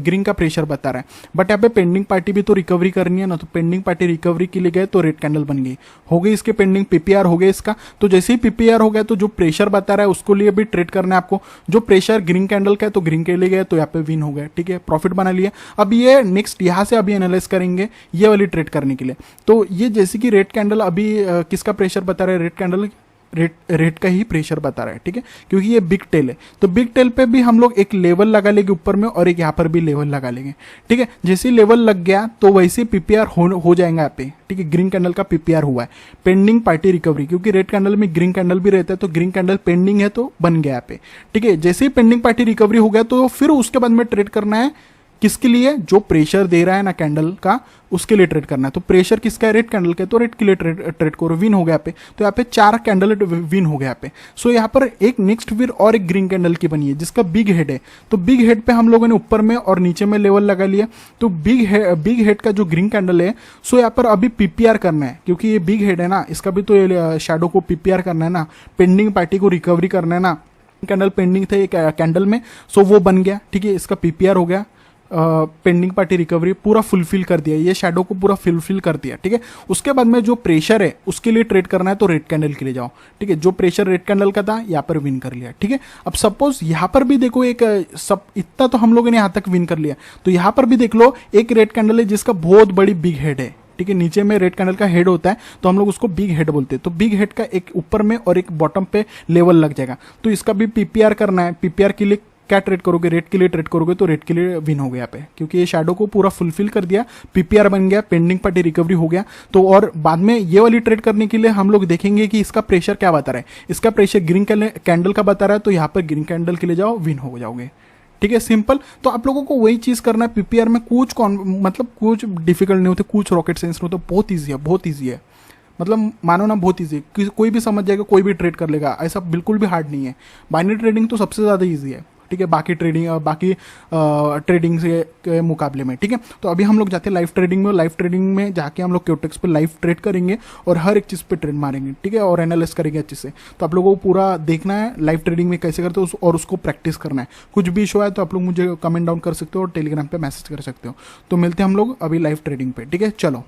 ग्रीन का प्रेशर बता रहा है। बट यहाँ पे पेंडिंग पार्टी भी तो रिकवरी करनी है ना, तो पेंडिंग पार्टी रिकवरी के लिए गए तो रेड कैंडल बन गई, हो गई इसके पेंडिंग, पीपीआर हो गया इसका। तो जैसे ही पीपीआर हो गया तो जो प्रेशर बता रहा है उसको लिए भी ट्रेड करना है आपको। जो प्रेशर ग्रीन कैंडल का है तो ग्रीन के लिए गए तो यहाँ पे विन हो गया, ठीक है, प्रॉफिट बना लिया। अब ये नेक्स्ट यहाँ से अभी एनालाइज करेंगे ये वाली ट्रेड करने के लिए। तो ये जैसे कि रेड कैंडल अभी किसका प्रेशर बता रहा है, रेड कैंडल रेट का ही प्रेशर बता रहा है, ठीक है, क्योंकि ये बिग टेल है। तो बिग टेल पे भी हम लोग एक लेवल लगा लेंगे ऊपर में और एक यहाँ पर भी लेवल लगा लेंगे, ठीक है। जैसे लेवल लग गया तो वैसे पीपीआर हो जाएगा यहाँ पे, ठीक है। ग्रीन कैंडल का पीपीआर हुआ है, पेंडिंग पार्टी रिकवरी, क्योंकि रेड कैंडल में ग्रीन कैंडल भी रहता है, तो ग्रीन कैंडल पेंडिंग है तो बन गया यहाँ पे, ठीक है। जैसे ही पेंडिंग पार्टी रिकवरी हो गया तो फिर उसके बाद में ट्रेड करना है किसके लिए, जो प्रेशर दे रहा है ना कैंडल का, उसके लिए ट्रेड करना है। तो प्रेशर किसका है, रेड कैंडल का, तो रेड के लिए ट्रेड करो, विन हो गया पे। तो यहाँ पे 4 कैंडल विन हो गया यहाँ पे। सो यहाँ पर एक नेक्स्ट फिर और एक ग्रीन कैंडल की बनी है जिसका बिग हेड है। तो बिग हेड पे हम लोगों ने ऊपर में और नीचे में लेवल लगा लिया। तो बिग हेड का जो ग्रीन कैंडल है, सो यहाँ पर अभी पीपीआर करना है, क्योंकि ये बिग हेड है ना, इसका भी तो शैडो को पीपीआर करना है ना, पेंडिंग पार्टी को रिकवरी करना है ना। कैंडल पेंडिंग थे एक कैंडल में, सो वो बन गया, ठीक है, इसका पीपीआर हो गया। पेंडिंग पार्टी रिकवरी पूरा फुलफिल कर दिया, ये शैडो को पूरा फुलफिल कर दिया, ठीक है। उसके बाद में जो प्रेशर है उसके लिए ट्रेड करना है तो रेड कैंडल के लिए जाओ, ठीक है। जो प्रेशर रेड कैंडल का था यहाँ पर विन कर लिया, ठीक है। अब सपोज यहाँ पर भी देखो एक सब इतना तो हम लोगों ने यहाँ तक विन कर लिया, तो यहाँ पर भी देख लो एक रेड कैंडल है जिसका बहुत बड़ी बिग हेड है, ठीक है। नीचे में रेड कैंडल का हेड होता है तो हम लोग उसको बिग हेड बोलते हैं। तो बिग हेड का एक ऊपर में और एक बॉटम पे लेवल लग जाएगा, तो इसका भी पीपीआर करना है। पीपीआर के लिए क्या ट्रेड करोगे, रेड के लिए ट्रेड करोगे तो रेड के लिए विन हो गया पे, क्योंकि ये शैडो को पूरा फुलफिल कर दिया, पीपीआर बन गया, पेंडिंग पार्टी रिकवरी हो गया। तो और बाद में ये वाली ट्रेड करने के लिए हम लोग देखेंगे कि इसका प्रेशर क्या बता रहा है। इसका प्रेशर ग्रीन कैंडल का बता रहा है तो यहाँ पर ग्रीन कैंडल के लिए जाओ, विन हो जाओगे, ठीक है, सिंपल। तो आप लोगों को वही चीज करना है। पीपीआर में कुछ मतलब कुछ डिफिकल्ट नहीं होते, कुछ रॉकेट साइंस नहीं होता, बहुत ईजी है, बहुत ईजी है, मतलब मानो ना बहुत ईजी है, कोई भी समझ जाएगा, कोई भी ट्रेड कर लेगा, ऐसा बिल्कुल भी हार्ड नहीं है। बाइनरी ट्रेडिंग तो सबसे ज़्यादा ईजी है, ठीक है, बाकी ट्रेडिंग के मुकाबले में, ठीक है। तो अभी हम लोग जाते हैं लाइव ट्रेडिंग में। लाइव ट्रेडिंग में जाके हम लोग क्यूटेक्स पे लाइव ट्रेड करेंगे और हर एक चीज़ पे ट्रेड मारेंगे, ठीक है, और एनालाइज करेंगे अच्छे से। तो आप लोगों को पूरा देखना है लाइव ट्रेडिंग में कैसे करते हो और उसको प्रैक्टिस करना है। कुछ भी इशू है तो आप लोग मुझे कमेंट डाउन कर सकते हो और टेलीग्राम पे मैसेज कर सकते हो। तो मिलते हैं हम लोग अभी लाइव ट्रेडिंग पे, ठीक है, चलो।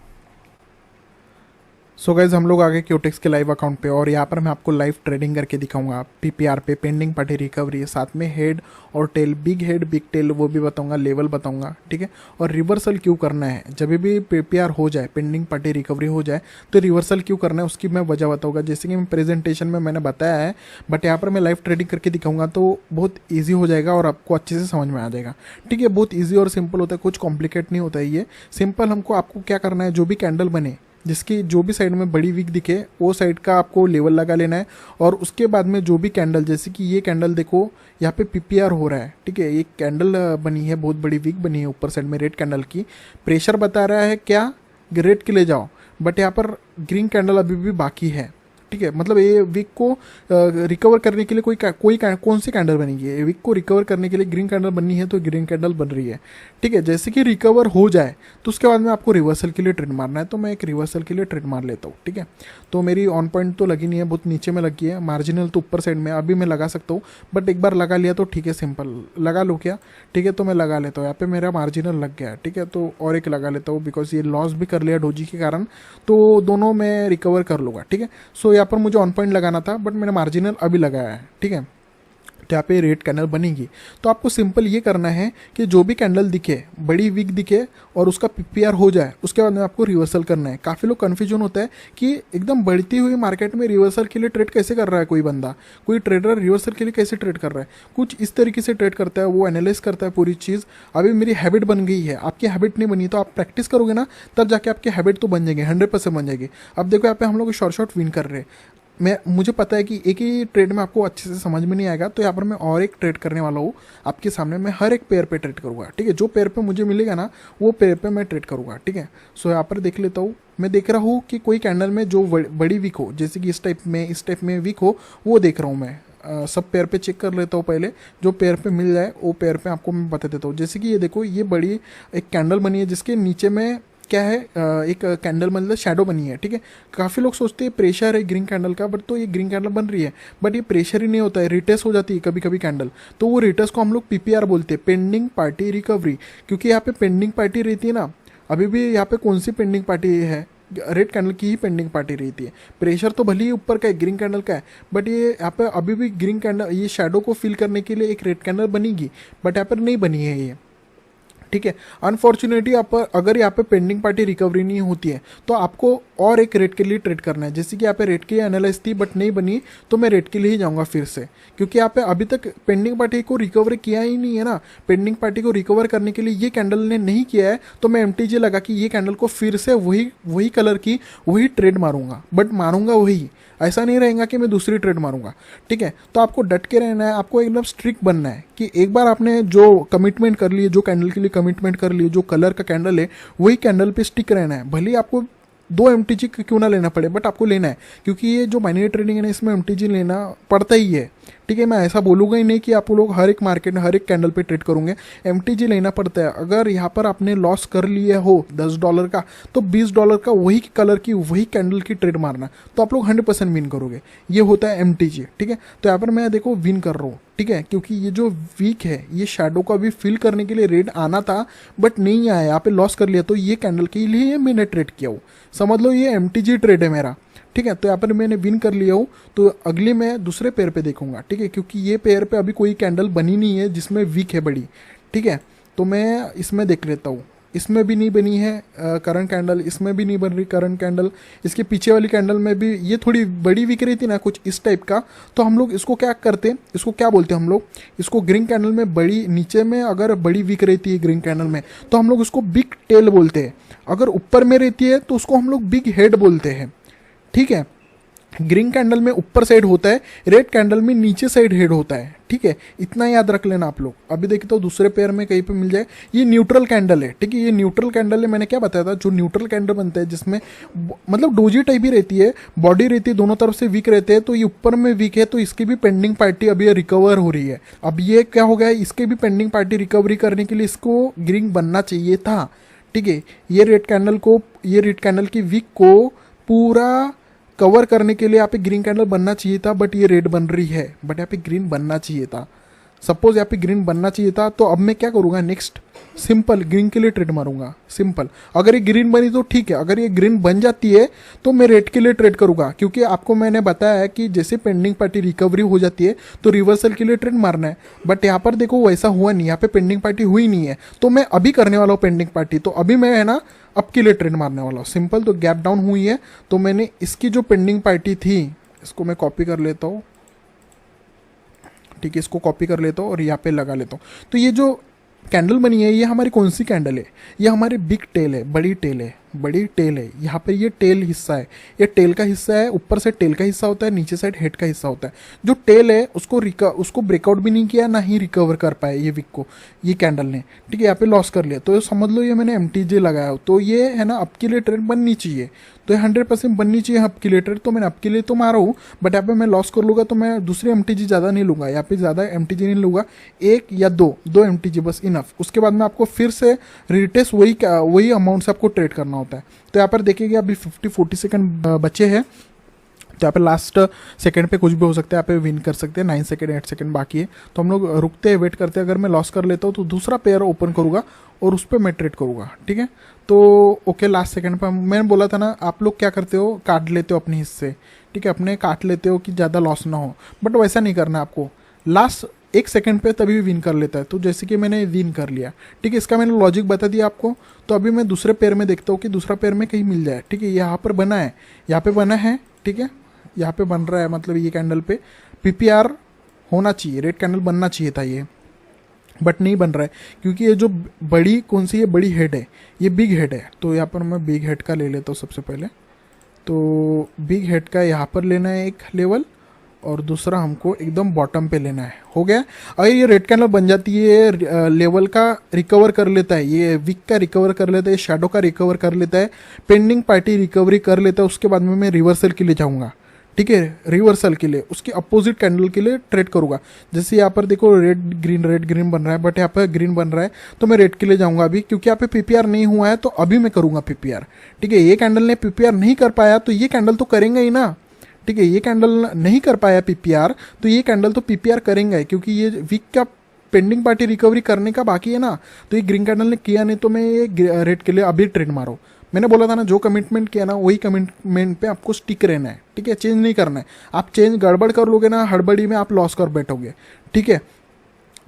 सो गाइज हम लोग आगे क्यूटेक्स के लाइव अकाउंट पे और यहाँ पर मैं आपको लाइव ट्रेडिंग करके दिखाऊंगा पीपीआर पे, पेंडिंग पार्टी रिकवरी, साथ में हेड और tail, big head big tail वो भी बताऊंगा, लेवल बताऊंगा, ठीक है। और रिवर्सल क्यों करना है, जब भी पीपीआर हो जाए, पेंडिंग पार्टी रिकवरी हो जाए तो रिवर्सल क्यों करना है उसकी मैं वजह बताऊंगा, जैसे कि मैं प्रेजेंटेशन में मैंने बताया है। बट यहाँ पर मैं लाइव ट्रेडिंग करके दिखाऊंगा तो बहुत ईजी हो जाएगा और आपको अच्छे से समझ में आ जाएगा, ठीक है। बहुत ईजी और सिंपल होता है, कुछ कॉम्प्लिकेट नहीं होता है ये, सिंपल। आपको क्या करना है, जो भी कैंडल बने जिसकी जो भी साइड में बड़ी विक दिखे वो साइड का आपको लेवल लगा लेना है। और उसके बाद में जो भी कैंडल, जैसे कि ये कैंडल देखो यहाँ पे पीपीआर हो रहा है, ठीक है, एक कैंडल बनी है, बहुत बड़ी विक बनी है ऊपर साइड में रेड कैंडल की, प्रेशर बता रहा है क्या, रेड के लिए जाओ। बट यहाँ पर ग्रीन कैंडल अभी भी बाकी है, ठीक है, मतलब ये वीक को रिकवर करने के लिए कौन सी कैंडल बनेगी, ये वीक को रिकवर करने के लिए ग्रीन कैंडल बननी है तो ग्रीन कैंडल बन रही है, ठीक है। जैसे कि रिकवर हो जाए तो उसके बाद में आपको रिवर्सल के लिए ट्रेड मारना है, तो मैं एक रिवर्सल के लिए ट्रेड मार लेता हूँ, ठीक है। तो मेरी ऑन पॉइंट तो लगी नहीं है, बहुत नीचे में लगी है, मार्जिनल तो ऊपर साइड में अभी मैं लगा सकता हूँ, बट एक बार लगा लिया तो ठीक है, सिंपल लगा लो क्या, ठीक है। तो मैं लगा लेता हूँ, यहाँ पे मेरा मार्जिनल लग गया, ठीक है। तो और एक लगा लेता हूँ, बिकॉज ये लॉस भी कर लिया डोजी के कारण, तो दोनों मैं रिकवर कर लूँगा, ठीक है। सो यहाँ पर मुझे ऑन पॉइंट लगाना था बट मैंने मार्जिनल अभी लगाया है, ठीक है। तो यहाँ पे रेड कैंडल बनेगी। तो आपको सिंपल ये करना है कि जो भी कैंडल दिखे, बड़ी विक दिखे और उसका पीपीआर हो जाए, उसके बाद में आपको रिवर्सल करना है। काफ़ी लोग कन्फ्यूजन होता है कि एकदम बढ़ती हुई मार्केट में रिवर्सल के लिए ट्रेड कैसे कर रहा है कोई बंदा, कोई ट्रेडर रिवर्सल के लिए कैसे ट्रेड कर रहा है, कुछ इस तरीके से ट्रेड करता है, वो एनालाइज करता है पूरी चीज़। अभी मेरी हैबिट बन गई है, आपकी हैबिट नहीं बनी, तो आप प्रैक्टिस करोगे ना तब जाके आपकी हैबिट तो बन जाएगी, 100% बन जाएगी। अब देखो यहाँ पे हम लोग शॉर्ट विन कर रहे हैं। मुझे पता है कि एक ही ट्रेड में आपको अच्छे से समझ में नहीं आएगा, तो यहाँ पर मैं और एक ट्रेड करने वाला हूँ आपके सामने। मैं हर एक पेयर पे ट्रेड करूँगा, ठीक है। जो पेयर पे मुझे मिलेगा ना वो पेयर पे मैं ट्रेड करूँगा, ठीक है। सो यहाँ पर देख लेता हूँ, मैं देख रहा हूँ कि कोई कैंडल में जो बड़ी वीक हो, जैसे कि इस टाइप में वीक हो, वो देख रहा हूँ मैं। सब पेयर पे चेक कर लेता हूँ पहले, जो पेयर पे मिल जाए वो पेयर पे आपको मैं बता देता हूँ। जैसे कि ये देखो, ये बड़ी एक कैंडल बनी है जिसके नीचे में क्या है, एक कैंडल मतलब शेडो बनी है, ठीक है। काफ़ी लोग सोचते हैं प्रेशर है ग्रीन कैंडल का, बट तो ये ग्रीन कैंडल बन रही है, बट ये प्रेशर ही नहीं होता है, रिटेस्ट हो जाती है कभी कभी कैंडल। तो वो रिटेस्ट को हम लोग पीपीआर बोलते हैं, पेंडिंग पार्टी रिकवरी, क्योंकि यहाँ पे पेंडिंग पार्टी रहती है ना। अभी भी यहाँ पे कौन सी पेंडिंग पार्टी है, रेड कैंडल की ही पेंडिंग पार्टी रहती है। प्रेशर तो भले ही ऊपर का है, ग्रीन कैंडल का है, बट ये यहाँ पे अभी भी ग्रीन कैंडल, ये शेडो को फिल करने के लिए एक रेड कैंडल बनेगी, बट यहाँ पर नहीं बनी है ये, ठीक है। अनफॉर्चुनेटली आप अगर यहाँ पे पेंडिंग पार्टी रिकवरी नहीं होती है तो आपको और एक रेट के लिए ट्रेड करना है। जैसे कि यहाँ पे रेट की एनालाइज थी बट नहीं बनी, तो मैं रेट के लिए ही जाऊँगा फिर से, क्योंकि यहाँ पे अभी तक पेंडिंग पार्टी को रिकवर किया ही नहीं है ना। पेंडिंग पार्टी को रिकवर करने के लिए ये कैंडल ने नहीं किया है, तो मैं एमटीजे लगा कि ये कैंडल को फिर से वही कलर की वही ट्रेड मारूंगा, बट मारूंगा वही, ऐसा नहीं रहेगा कि मैं दूसरी ट्रेड मारूंगा, ठीक है। तो आपको डट के रहना है, आपको एकदम स्ट्रिक्ट बनना है कि एक बार आपने जो कमिटमेंट कर ली, जो कैंडल के लिए कमिटमेंट कर ली, जो कलर का कैंडल है वही कैंडल पे स्टिक रहना है। भले ही आपको 2 एमटीजी क्यों ना लेना पड़े, बट आपको लेना है, क्योंकि ये जो बाइनरी ट्रेडिंग है ना, इसमें एमटीजी लेना पड़ता ही है, ठीक है। मैं ऐसा बोलूँगा ही नहीं कि आप लोग हर एक मार्केट में हर एक कैंडल पे ट्रेड करोगे, एमटीजी लेना पड़ता है। अगर यहाँ पर आपने लॉस कर लिया हो $10 का, तो $20 का वही कलर की वही कैंडल की ट्रेड मारना, तो आप लोग 100% विन करोगे। ये होता है एमटीजी, ठीक है। तो यहाँ पर मैं देखो विन कर रहा हूँ, ठीक है, क्योंकि ये जो वीक है ये शेडो को अभी फिल करने के लिए रेड आना था बट नहीं आया, यहाँ पे लॉस कर लिया, तो ये कैंडल के लिए मैंने ट्रेड किया हूँ, समझ लो ये एमटीजी ट्रेड है मेरा, ठीक है। तो यहाँ पर मैंने विन कर लिया हूँ, तो अगले मैं दूसरे पेयर पे देखूंगा, ठीक है, क्योंकि ये पेयर पे अभी कोई कैंडल बनी नहीं है जिसमें वीक है बड़ी, ठीक है। तो मैं इसमें देख लेता हूँ, इसमें भी नहीं बनी है करंट कैंडल, इसमें भी नहीं बन रही करंट कैंडल, इसके पीछे वाली कैंडल में भी ये थोड़ी बड़ी वीक रही थी ना, कुछ इस टाइप का। तो हम लोग इसको क्या करते हैं, इसको क्या बोलते हैं हम लोग, इसको ग्रीन कैंडल में बड़ी, नीचे में अगर बड़ी वीक रहती है ग्रीन कैंडल में तो हम लोग उसको बिग टेल बोलते हैं, अगर ऊपर में रहती है तो उसको हम लोग बिग हेड बोलते हैं, ठीक है। ग्रीन कैंडल में ऊपर साइड होता है, रेड कैंडल में नीचे साइड हेड होता है, ठीक है। इतना याद रख लेना आप लोग। अभी देखिए तो दूसरे पेयर में कहीं पे मिल जाए, ये न्यूट्रल कैंडल है, ठीक है। ये न्यूट्रल कैंडल है, मैंने क्या बताया था, जो न्यूट्रल कैंडल बनता है जिसमें मतलब डोजी टाइप ही रहती है, बॉडी रहती है, दोनों तरफ से वीक रहते हैं। तो ये ऊपर में वीक है, तो इसकी भी पेंडिंग पार्टी अभी रिकवर हो रही है। अब ये क्या हो गया, इसके भी पेंडिंग पार्टी रिकवरी करने के लिए इसको ग्रीन बनना चाहिए था, ठीक है। ये रेड कैंडल की वीक को पूरा कवर करने के लिए यहाँ पे ग्रीन कैंडल बनना चाहिए था, बट ये रेड बन रही है, बट यहाँ पे ग्रीन बनना चाहिए था। सपोज यहाँ पे ग्रीन बनना चाहिए था, तो अब मैं क्या करूँगा, नेक्स्ट सिंपल ग्रीन के लिए ट्रेड मारूंगा, सिंपल। अगर ये ग्रीन बनी तो ठीक है, अगर ये ग्रीन बन जाती है तो मैं रेड के लिए ट्रेड करूंगा, क्योंकि आपको मैंने बताया है कि जैसे पेंडिंग पार्टी रिकवरी हो जाती है तो रिवर्सल के लिए ट्रेड मारना है। बट यहाँ पर देखो वैसा हुआ नहीं, यहाँ पे पेंडिंग पार्टी हुई नहीं है, तो मैं अभी करने वाला हूँ पेंडिंग पार्टी। तो अभी मैं है ना अब के लिए ट्रेड मारने वाला हूँ, सिंपल। तो गैप डाउन हुई है, तो मैंने इसकी जो पेंडिंग पार्टी थी इसको मैं कॉपी कर लेता हूँ, ठीक है। इसको कॉपी कर लेता हूँ और यहाँ पे लगा लेता हूँ। तो ये जो कैंडल बनी है ये हमारी कौन सी कैंडल है, ये हमारी बिग टेल है, बड़ी टेल है, बड़ी टेल है। यहाँ पे ये टेल हिस्सा है, ये टेल का हिस्सा है, ऊपर से टेल का हिस्सा होता है, नीचे साइड हेड का हिस्सा होता है। जो टेल है उसको ब्रेकआउट भी नहीं किया, ना ही रिकवर कर पाए ये विक को, ये कैंडल ने, ठीक है। यहाँ पे लॉस कर लिया, तो समझ लो ये मैंने एमटीजे लगाया, तो ये है ना अब के लिए ट्रेड बननी चाहिए, तो ये 100% बननी चाहिए अब के लिए ट्रेड। तो मैंने अब के लिए तो मारा हूँ, बट यहाँ पे मैं लॉस कर लूँगा तो मैं दूसरी एमटीजी ज़्यादा नहीं लूँगा, यहाँ पे ज़्यादा एमटीजी नहीं लूँगा, 1 या 2 एमटीजी बस इनफ। उसके बाद में आपको फिर से रिटेस्ट वही अमाउंट से आपको ट्रेड करना होता है। तो यहाँ पर देखिएगा अभी 50-40 सेकंड बचे हैं, तो यहाँ पे लास्ट सेकंड पे कुछ भी हो सकता है, यहाँ पे विन कर सकते हैं। 9 सेकंड 8 सेकंड बाकी है, तो हम लोग रुकते हैं, वेट करते हैं। अगर मैं लॉस कर लेता हूँ तो दूसरा पेयर ओपन करूँगा और उस पर मैं ट्रेड करूँगा, ठीक है। तो ओके, लास्ट सेकंड पर मैंने बोला था ना, आप लोग क्या करते हो, काट लेते हो अपने हिस्से, ठीक है, अपने काट लेते हो कि ज़्यादा लॉस ना हो, बट वैसा नहीं करना आपको। लास्ट 1 सेकंड पे तभी विन कर लेता है, तो जैसे कि मैंने विन कर लिया, ठीक है। इसका मैंने लॉजिक बता दिया आपको। तो अभी मैं दूसरे पेयर में देखता हूँ कि दूसरा पेयर में कहीं मिल जाए, ठीक है। यहाँ पर बना है, यहाँ पे बना है, ठीक है, यहाँ पे बन रहा है, मतलब ये कैंडल पे पीपीआर होना चाहिए, रेड कैंडल बनना चाहिए था ये, बट नहीं बन रहा है, क्योंकि ये जो बड़ी कौन सी, ये बड़ी हेड है, ये बिग हेड है। तो यहाँ पर मैं बिग हेड का ले लेता हूँ सबसे पहले। तो बिग हेड का यहाँ पर लेना है एक लेवल, और दूसरा हमको एकदम बॉटम पे लेना है। हो गया। अगर ये रेड कैंडल बन जाती है, लेवल का रिकवर कर लेता है, ये विक का रिकवर कर लेता है, शेडो का रिकवर कर लेता है, पेंडिंग पार्टी रिकवरी कर लेता है, उसके बाद में मैं रिवर्सल के लिए जाऊँगा, ठीक है, रिवर्सल के लिए, उसके अपोजिट कैंडल के लिए ट्रेड करूंगा। जैसे यहाँ पर देखो रेड ग्रीन बन रहा है, बट यहाँ पर ग्रीन बन रहा है तो मैं रेड के लिए जाऊंगा अभी, क्योंकि यहाँ पे पीपीआर नहीं हुआ है तो अभी मैं करूंगा पीपीआर। ठीक है, ये कैंडल ने पीपीआर नहीं कर पाया तो ये कैंडल तो करेंगे ही ना। ठीक है, ये कैंडल नहीं कर पाया पीपीआर तो ये कैंडल तो पीपीआर करेंगे, क्योंकि ये वीक का पेंडिंग पार्टी रिकवरी करने का बाकी है ना। तो ये ग्रीन कैंडल ने किया नहीं तो मैं ये रेड के लिए अभी ट्रेड मारो। मैंने बोला था ना, जो कमिटमेंट किया ना वही कमिटमेंट पे आपको स्टिक रहना है। ठीक है, चेंज नहीं करना है। आप चेंज गड़बड़ कर लोगे ना, हड़बड़ी में आप लॉस कर बैठोगे। ठीक है,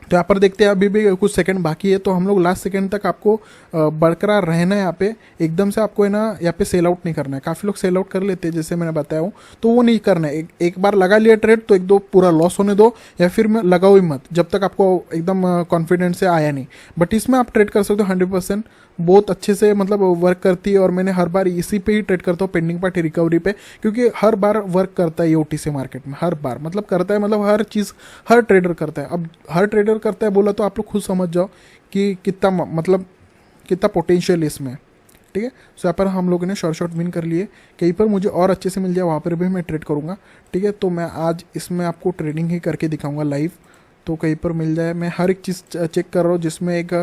तो यहाँ पर देखते हैं अभी भी कुछ सेकंड बाकी है, तो हम लोग लास्ट सेकंड तक आपको बरकरार रहना है यहाँ पे। एकदम से आपको है ना यहाँ पे सेल आउट नहीं करना है। काफ़ी लोग सेल आउट कर लेते हैं जैसे मैंने बताया हूँ, तो वो नहीं करना है। एक बार लगा लिया ट्रेड तो एक दो पूरा लॉस होने दो, या फिर मैं लगाओ ही मत जब तक आपको एकदम कॉन्फिडेंस से आया नहीं। बट इसमें आप ट्रेड कर सकते हो 100%, बहुत अच्छे से मतलब वर्क करती है। और मैंने हर बार इसी पे ही ट्रेड करता हूँ, पेंडिंग पार्टी रिकवरी पे, क्योंकि हर बार वर्क करता है ये ओटीसी मार्केट में। हर बार मतलब करता है, मतलब हर चीज़ हर ट्रेडर करता है। अब हर ट्रेडर करता है बोला तो आप लोग खुद समझ जाओ कि कितना मतलब कितना पोटेंशियल है इसमें। ठीक है, सो यहाँ पर हम लोगों ने शॉर्ट विन कर लिए। कहीं पर मुझे और अच्छे से मिल जाए वहाँ पर भी मैं ट्रेड करूँगा। ठीक है, तो मैं आज इसमें आपको ट्रेडिंग ही करके दिखाऊंगा लाइव, तो कहीं पर मिल जाए। मैं हर एक चीज़ चेक कर रहा हूँ, जिसमें एक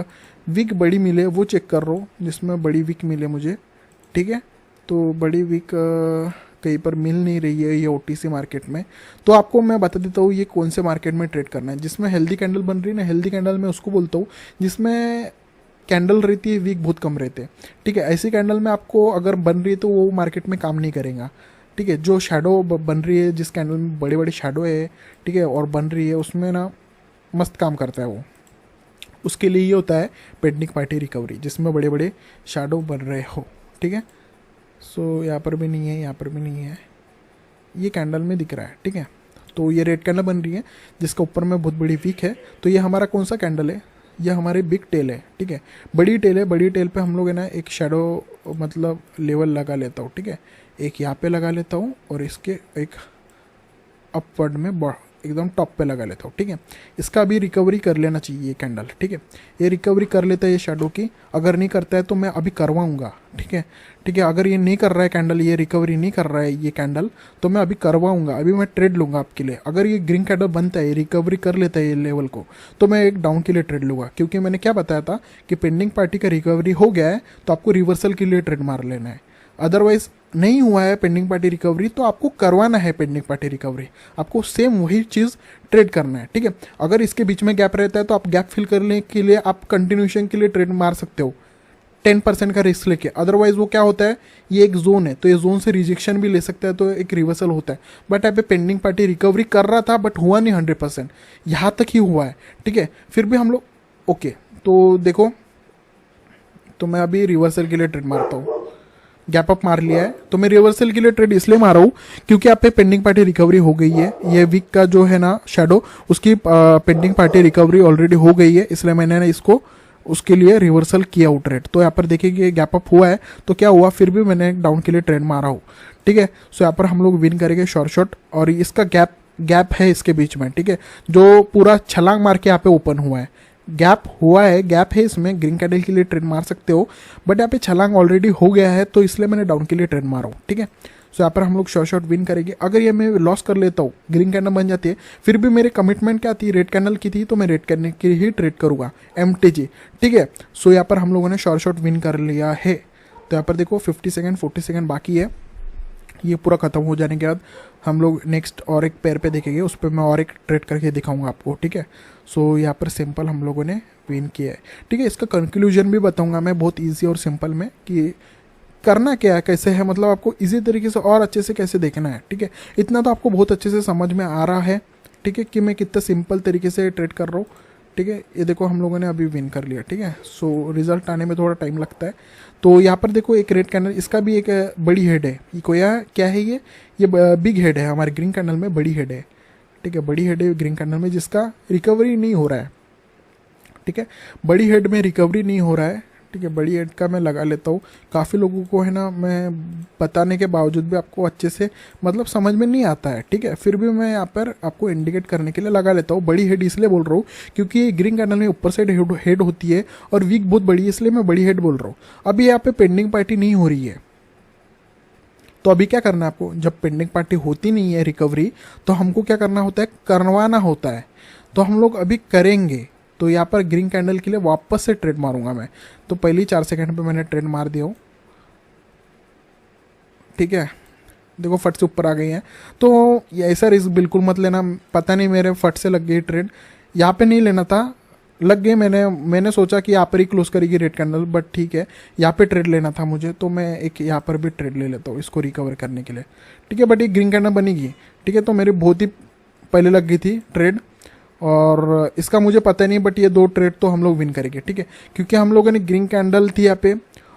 वीक बड़ी मिले वो चेक कर रहा हूँ, जिसमें बड़ी वीक मिले मुझे। ठीक है, तो बड़ी वीक कहीं पर मिल नहीं रही है ये ओटीसी मार्केट में। तो आपको मैं बता देता हूँ ये कौन से मार्केट में ट्रेड करना है। जिसमें हेल्दी कैंडल बन रही है ना, हेल्दी कैंडल मैं उसको बोलता हूँ जिसमें कैंडल रहती है वीक बहुत कम रहते हैं। ठीक है, ऐसी कैंडल में आपको अगर बन रही है तो वो मार्केट में काम नहीं करेगा। ठीक है, जो शैडो बन रही है, जिस कैंडल में बड़े बड़े शैडो है, ठीक है, और बन रही है, उसमें ना मस्त काम करता है वो। उसके लिए ये होता है पेंडिंग पार्टी रिकवरी, जिसमें बड़े बड़े शैडो बन रहे हो। ठीक है, सो यहाँ पर भी नहीं है, यहाँ पर भी नहीं है, ये कैंडल में दिख रहा है। ठीक है, तो ये रेड कैंडल बन रही है जिसका ऊपर में बहुत बड़ी वीक है। तो ये हमारा कौन सा कैंडल है, ये हमारी बिग टेल है। ठीक है, बड़ी टेल है। बड़ी टेल पे हम लोग है ना एक शैडो मतलब लेवल लगा लेता हूँ। ठीक है, एक यहाँ पे लगा लेता हूँ और इसके एक अपवर्ड में एकदम टॉप पे लगा लेता हूँ। ठीक है, इसका भी रिकवरी कर लेना चाहिए ये कैंडल। ठीक है, ये रिकवरी कर लेता है ये शैडो की। अगर नहीं करता है तो मैं अभी करवाऊंगा। ठीक है, ठीक है, अगर ये नहीं कर रहा है कैंडल, ये रिकवरी नहीं कर रहा है ये कैंडल, तो मैं अभी करवाऊंगा। अभी मैं ट्रेड लूंगा आपके लिए। अगर ये ग्रीन कैंडल बनता है, रिकवरी कर लेता है ये लेवल को, तो मैं एक डाउन के लिए ट्रेड लूंगा। क्योंकि मैंने क्या बताया था कि पेंडिंग पार्टी का रिकवरी हो गया है तो आपको रिवर्सल के लिए ट्रेड मार लेना है। अदरवाइज नहीं हुआ है पेंडिंग पार्टी रिकवरी तो आपको करवाना है पेंडिंग पार्टी रिकवरी, आपको सेम वही चीज़ ट्रेड करना है। ठीक है, अगर इसके बीच में गैप रहता है तो आप गैप फिल करने के लिए आप कंटिन्यूशन के लिए ट्रेड मार सकते हो 10% का रिस्क लेके। अदरवाइज वो क्या होता है, ये एक जोन है, तो ये जोन से रिजेक्शन भी ले सकता है, तो एक रिवर्सल होता है। बट यहाँ पे पेंडिंग पार्टी रिकवरी कर रहा था बट हुआ नहीं 100%, यहाँ तक ही हुआ है। ठीक है, फिर भी हम लोग ओके। तो देखो, तो मैं अभी रिवर्सल के लिए ट्रेड मारता हूँ। गैप अप मार लिया है तो मैं रिवर्सल के लिए ट्रेड इसलिए मारा हूँ क्योंकि आप पे पेंडिंग पार्टी रिकवरी हो गई है। ये वीक का जो है ना शैडो, उसकी पेंडिंग पार्टी रिकवरी ऑलरेडी हो गई है, इसलिए मैंने ना इसको उसके लिए रिवर्सल किया हूँ ट्रेड। तो यहाँ पर देखिए कि गैप अप हुआ है तो क्या हुआ, फिर भी मैंने डाउन के लिए ट्रेड मारा हूँ। ठीक है, सो यहाँ पर हम लोग विन करेंगे शॉर्ट और इसका गैप है इसके बीच में। ठीक है, जो पूरा छलांग मार के यहाँ पे ओपन हुआ है, गैप हुआ है, गैप है इसमें, ग्रीन कैंडल के लिए ट्रेड मार सकते हो। बट यहाँ पे छलांग ऑलरेडी हो गया है तो इसलिए मैंने डाउन के लिए ट्रेड मारा हूँ। ठीक है, सो यहाँ पर हम लोग शॉर्ट विन करेंगे। अगर ये मैं लॉस कर लेता हूँ, ग्रीन कैंडल बन जाती है, फिर भी मेरे कमिटमेंट क्या थी, रेड कैंडल की थी, तो मैं रेड कैंडल की ही ट्रेड करूँगा, MTG। ठीक है, सो यहाँ पर हम लोगों ने शॉर्ट विन कर लिया है। तो यहाँ पर देखो 50 सेकेंड 40 सेकेंड बाकी है। ये पूरा ख़त्म हो जाने के बाद हम लोग नेक्स्ट और एक पेयर पे देखेंगे, उस पर मैं और एक ट्रेड करके दिखाऊंगा आपको। ठीक है, सो यहाँ पर सिंपल हम लोगों ने विन किया है। ठीक है, इसका कंक्लूजन भी बताऊंगा मैं बहुत इजी और सिंपल में कि करना क्या है, कैसे है, मतलब आपको इजी तरीके से और अच्छे से कैसे देखना है। ठीक है, इतना तो आपको बहुत अच्छे से समझ में आ रहा है। ठीक है, कि मैं कितना सिंपल तरीके से ट्रेड कर रहा हूँ। ठीक है, ये देखो हम लोगों ने अभी विन कर लिया। ठीक है, सो रिजल्ट आने में थोड़ा टाइम लगता है। तो यहाँ पर देखो एक रेड कैंडल, इसका भी एक बड़ी हेड है। ये क्या है, ये बिग हेड है हमारे ग्रीन कैंडल में, बड़ी हेड है। ठीक है, बड़ी हेड है ग्रीन कैंडल में जिसका रिकवरी नहीं हो रहा है। ठीक है, बड़ी हेड में रिकवरी नहीं हो रहा है। ठीक है, बड़ी हेड का मैं लगा लेता हूँ। काफ़ी लोगों को है ना, मैं बताने के बावजूद भी आपको अच्छे से मतलब समझ में नहीं आता है। ठीक है, फिर भी मैं यहाँ पर आपको इंडिकेट करने के लिए लगा लेता हूँ। बड़ी हेड इसलिए बोल रहा हूँ क्योंकि ग्रीन कैंडल में ऊपर साइड हेड होती है और वीक बहुत बड़ी है, इसलिए मैं बड़ी हेड बोल रहा हूँ। अभी यहाँ पे पेंडिंग पार्टी नहीं हो रही है, तो अभी क्या करना है आपको, जब पेंडिंग पार्टी होती नहीं है रिकवरी, तो हमको क्या करना होता है, करवाना होता है। तो हम लोग अभी करेंगे। तो यहाँ पर ग्रीन कैंडल के लिए वापस से ट्रेड मारूंगा मैं। तो पहली 4 सेकंड पे मैंने ट्रेड मार दिया हूँ, ठीक है। देखो फट से ऊपर आ गई है। तो ये ऐसा रिस्क बिल्कुल मत लेना। पता नहीं मेरे फट से लग गई ट्रेड, यहाँ पे नहीं लेना था, लग गए। मैंने सोचा कि यहाँ पर ही क्लोज करेगी रेड कैंडल, बट ठीक है, यहाँ पे ट्रेड लेना था मुझे, तो मैं एक यहाँ पर भी ट्रेड ले लेता हूँ इसको रिकवर करने के लिए, ठीक है। बट ये ग्रीन कैंडल बनेगी, ठीक है। तो मेरी बहुत ही पहले लग गई थी ट्रेड, और इसका मुझे पता नहीं, बट ये 2 ट्रेड तो हम लोग विन करेंगे, ठीक है। क्योंकि हम लोगों ने ग्रीन कैंडल थी यहाँ पे,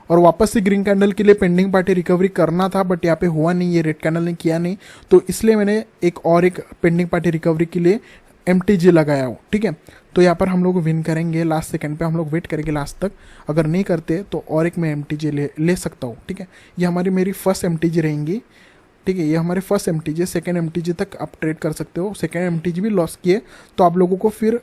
और वापस से ग्रीन कैंडल के लिए पेंडिंग पार्टी रिकवरी करना था, बट यहाँ पे हुआ नहीं, ये रेड कैंडल ने किया नहीं, तो इसलिए मैंने एक पेंडिंग पार्टी रिकवरी के लिए MTG लगाया हो, ठीक है। तो यहाँ पर हम लोग विन करेंगे। लास्ट सेकंड पे हम लोग वेट करेंगे लास्ट तक, अगर नहीं करते तो और एक मैं MTG ले सकता हूँ, ठीक है। ये मेरी फर्स्ट MTG रहेंगी, ठीक है। ये हमारे फर्स्ट MTG, सेकेंड MTG तक आप ट्रेड कर सकते हो। सेकेंड MTG भी लॉस किए तो आप लोगों को फिर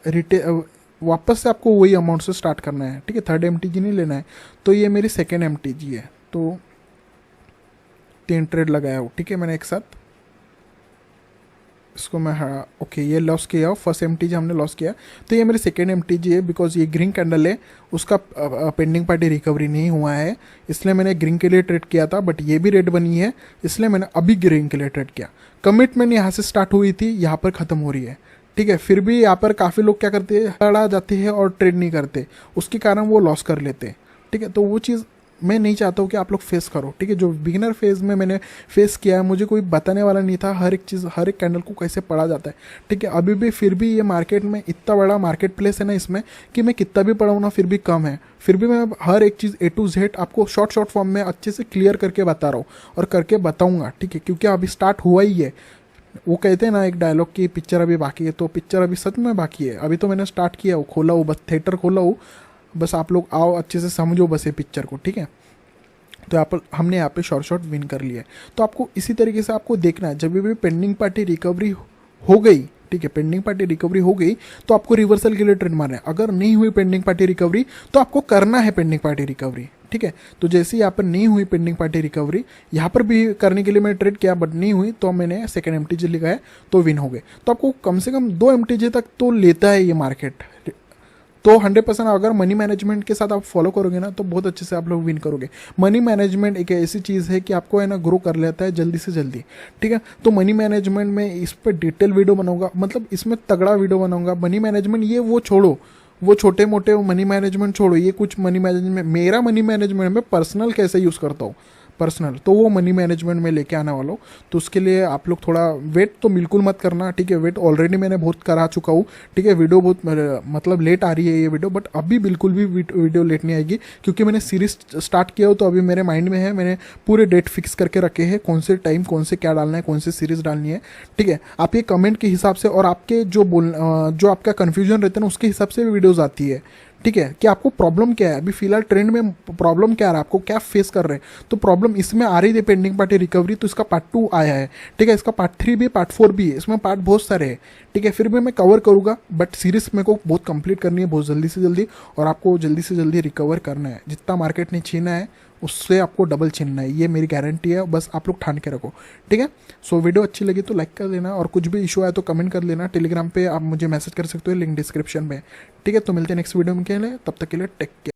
वापस से आपको वही अमाउंट से स्टार्ट करना है, ठीक है। थर्ड MTG नहीं लेना है। तो ये मेरी सेकेंड MTG है। तो 3 ट्रेड लगाया हो, ठीक है, मैंने एक साथ। इसको मैं ओके, ये लॉस किया हो, फर्स्ट MTG हमने लॉस किया। तो ये मेरी सेकेंड MTG है, बिकॉज ये ग्रीन कैंडल है, उसका पेंडिंग पार्टी रिकवरी नहीं हुआ है, इसलिए मैंने ग्रीन के लिए ट्रेड किया था। बट ये भी रेड बनी है, इसलिए मैंने अभी ग्रीन के लिए ट्रेड किया। कमिटमेंट यहाँ से स्टार्ट हुई थी, यहाँ पर ख़त्म हो रही है, ठीक है। फिर भी यहाँ पर काफ़ी लोग क्या करते हैं, हड़ा जाते हैं और ट्रेड नहीं करते, उसके कारण वो लॉस कर लेते हैं, ठीक है। तो वो चीज़ मैं नहीं चाहता हूँ कि आप लोग फेस करो, ठीक है। जो बिगिनर फेज में मैंने फेस किया है, मुझे कोई बताने वाला नहीं था हर एक चीज़, हर एक कैंडल को कैसे पढ़ा जाता है, ठीक है। अभी भी फिर भी ये मार्केट में इतना बड़ा मार्केट प्लेस है ना इसमें, कि मैं कितना भी पढ़ाऊँ ना फिर भी कम है। फिर भी मैं हर एक चीज़ A to Z आपको शॉर्ट फॉर्म में अच्छे से क्लियर करके बता रहा हूँ, और करके बताऊँगा, ठीक है। क्योंकि अभी स्टार्ट हुआ ही है। वो कहते हैं ना एक डायलॉग की, पिक्चर अभी बाकी है, तो पिक्चर अभी सच में बाकी है। अभी तो मैंने स्टार्ट किया हो, खोला हो, बस थिएटर खोला हो, बस आप लोग आओ अच्छे से समझो बस ये पिक्चर को, ठीक है। तो हमने यहाँ पे शॉर्ट विन कर लिया है। तो आपको इसी तरीके से आपको देखना है, जब भी पेंडिंग पार्टी रिकवरी हो गई, ठीक है, पेंडिंग पार्टी रिकवरी हो गई तो आपको रिवर्सल के लिए ट्रेड मारना है। अगर नहीं हुई पेंडिंग पार्टी रिकवरी तो आपको करना है पेंडिंग पार्टी रिकवरी, ठीक है। तो जैसे यहाँ पर नहीं हुई पेंडिंग पार्टी रिकवरी, यहाँ पर भी करने के लिए मैंने ट्रेड किया, बट नहीं हुई, तो मैंने सेकेंड MTG लगाया, तो विन हो गए। तो आपको कम से कम 2 MTG तक तो लेता है ये मार्केट। तो 100% अगर मनी मैनेजमेंट के साथ आप फॉलो करोगे ना, तो बहुत अच्छे से आप लोग विन करोगे। मनी मैनेजमेंट एक ऐसी चीज़ है कि आपको है ना ग्रो कर लेता है जल्दी से जल्दी, ठीक है। तो मनी मैनेजमेंट में इस पर डिटेल वीडियो बनाऊंगा, मतलब इसमें तगड़ा वीडियो बनाऊंगा। मनी मैनेजमेंट ये वो छोड़ो, वो छोटे मोटे मनी मैनेजमेंट छोड़ो, ये कुछ मनी मैनेजमेंट, मेरा मनी मैनेजमेंट में पर्सनल कैसे यूज़ करता हूँ, पर्सनल, तो वो मनी मैनेजमेंट में लेके आने वाला हूँ। तो उसके लिए आप लोग थोड़ा वेट तो बिल्कुल मत करना, ठीक है। वेट ऑलरेडी मैंने बहुत करा चुका हूँ, ठीक है। वीडियो बहुत मतलब लेट आ रही है ये वीडियो, बट अभी बिल्कुल भी वीडियो लेट नहीं आएगी, क्योंकि मैंने सीरीज स्टार्ट किया हो, तो अभी मेरे माइंड में है, मैंने पूरे डेट फिक्स करके रखे हैं, कौन से टाइम कौन से क्या डालना है, कौन से सीरीज डालनी है, ठीक है। आप ये कमेंट के हिसाब से और आपके जो आपका कन्फ्यूजन रहता है ना, उसके हिसाब से भी वीडियोज़ आती है, ठीक है। कि आपको प्रॉब्लम क्या है, अभी फिलहाल ट्रेंड में प्रॉब्लम क्या आ रहा है, आपको क्या फेस कर रहे हैं। तो प्रॉब्लम इसमें आ रही थी पेंडिंग पार्टी रिकवरी, तो इसका पार्ट 2 आया है, ठीक है। इसका पार्ट 3 भी, पार्ट 4 भी है, इसमें पार्ट बहुत सारे हैं, ठीक है। फिर भी मैं कवर करूँगा, बट सीरीज मेरे को बहुत कंप्लीट करनी है, बहुत जल्दी से जल्दी, और आपको जल्दी से जल्दी रिकवर करना है। जितना मार्केट ने छीना है उससे आपको डबल छीनना है, ये मेरी गारंटी है। बस आप लोग ठान के रखो, ठीक है। सो वीडियो अच्छी लगी तो लाइक कर देना, और कुछ भी इशू आए तो कमेंट कर लेना। टेलीग्राम पे आप मुझे मैसेज कर सकते हो, लिंक डिस्क्रिप्शन में, ठीक है। तो मिलते हैं नेक्स्ट वीडियो में के लिए, तब तक के लिए टेक केयर।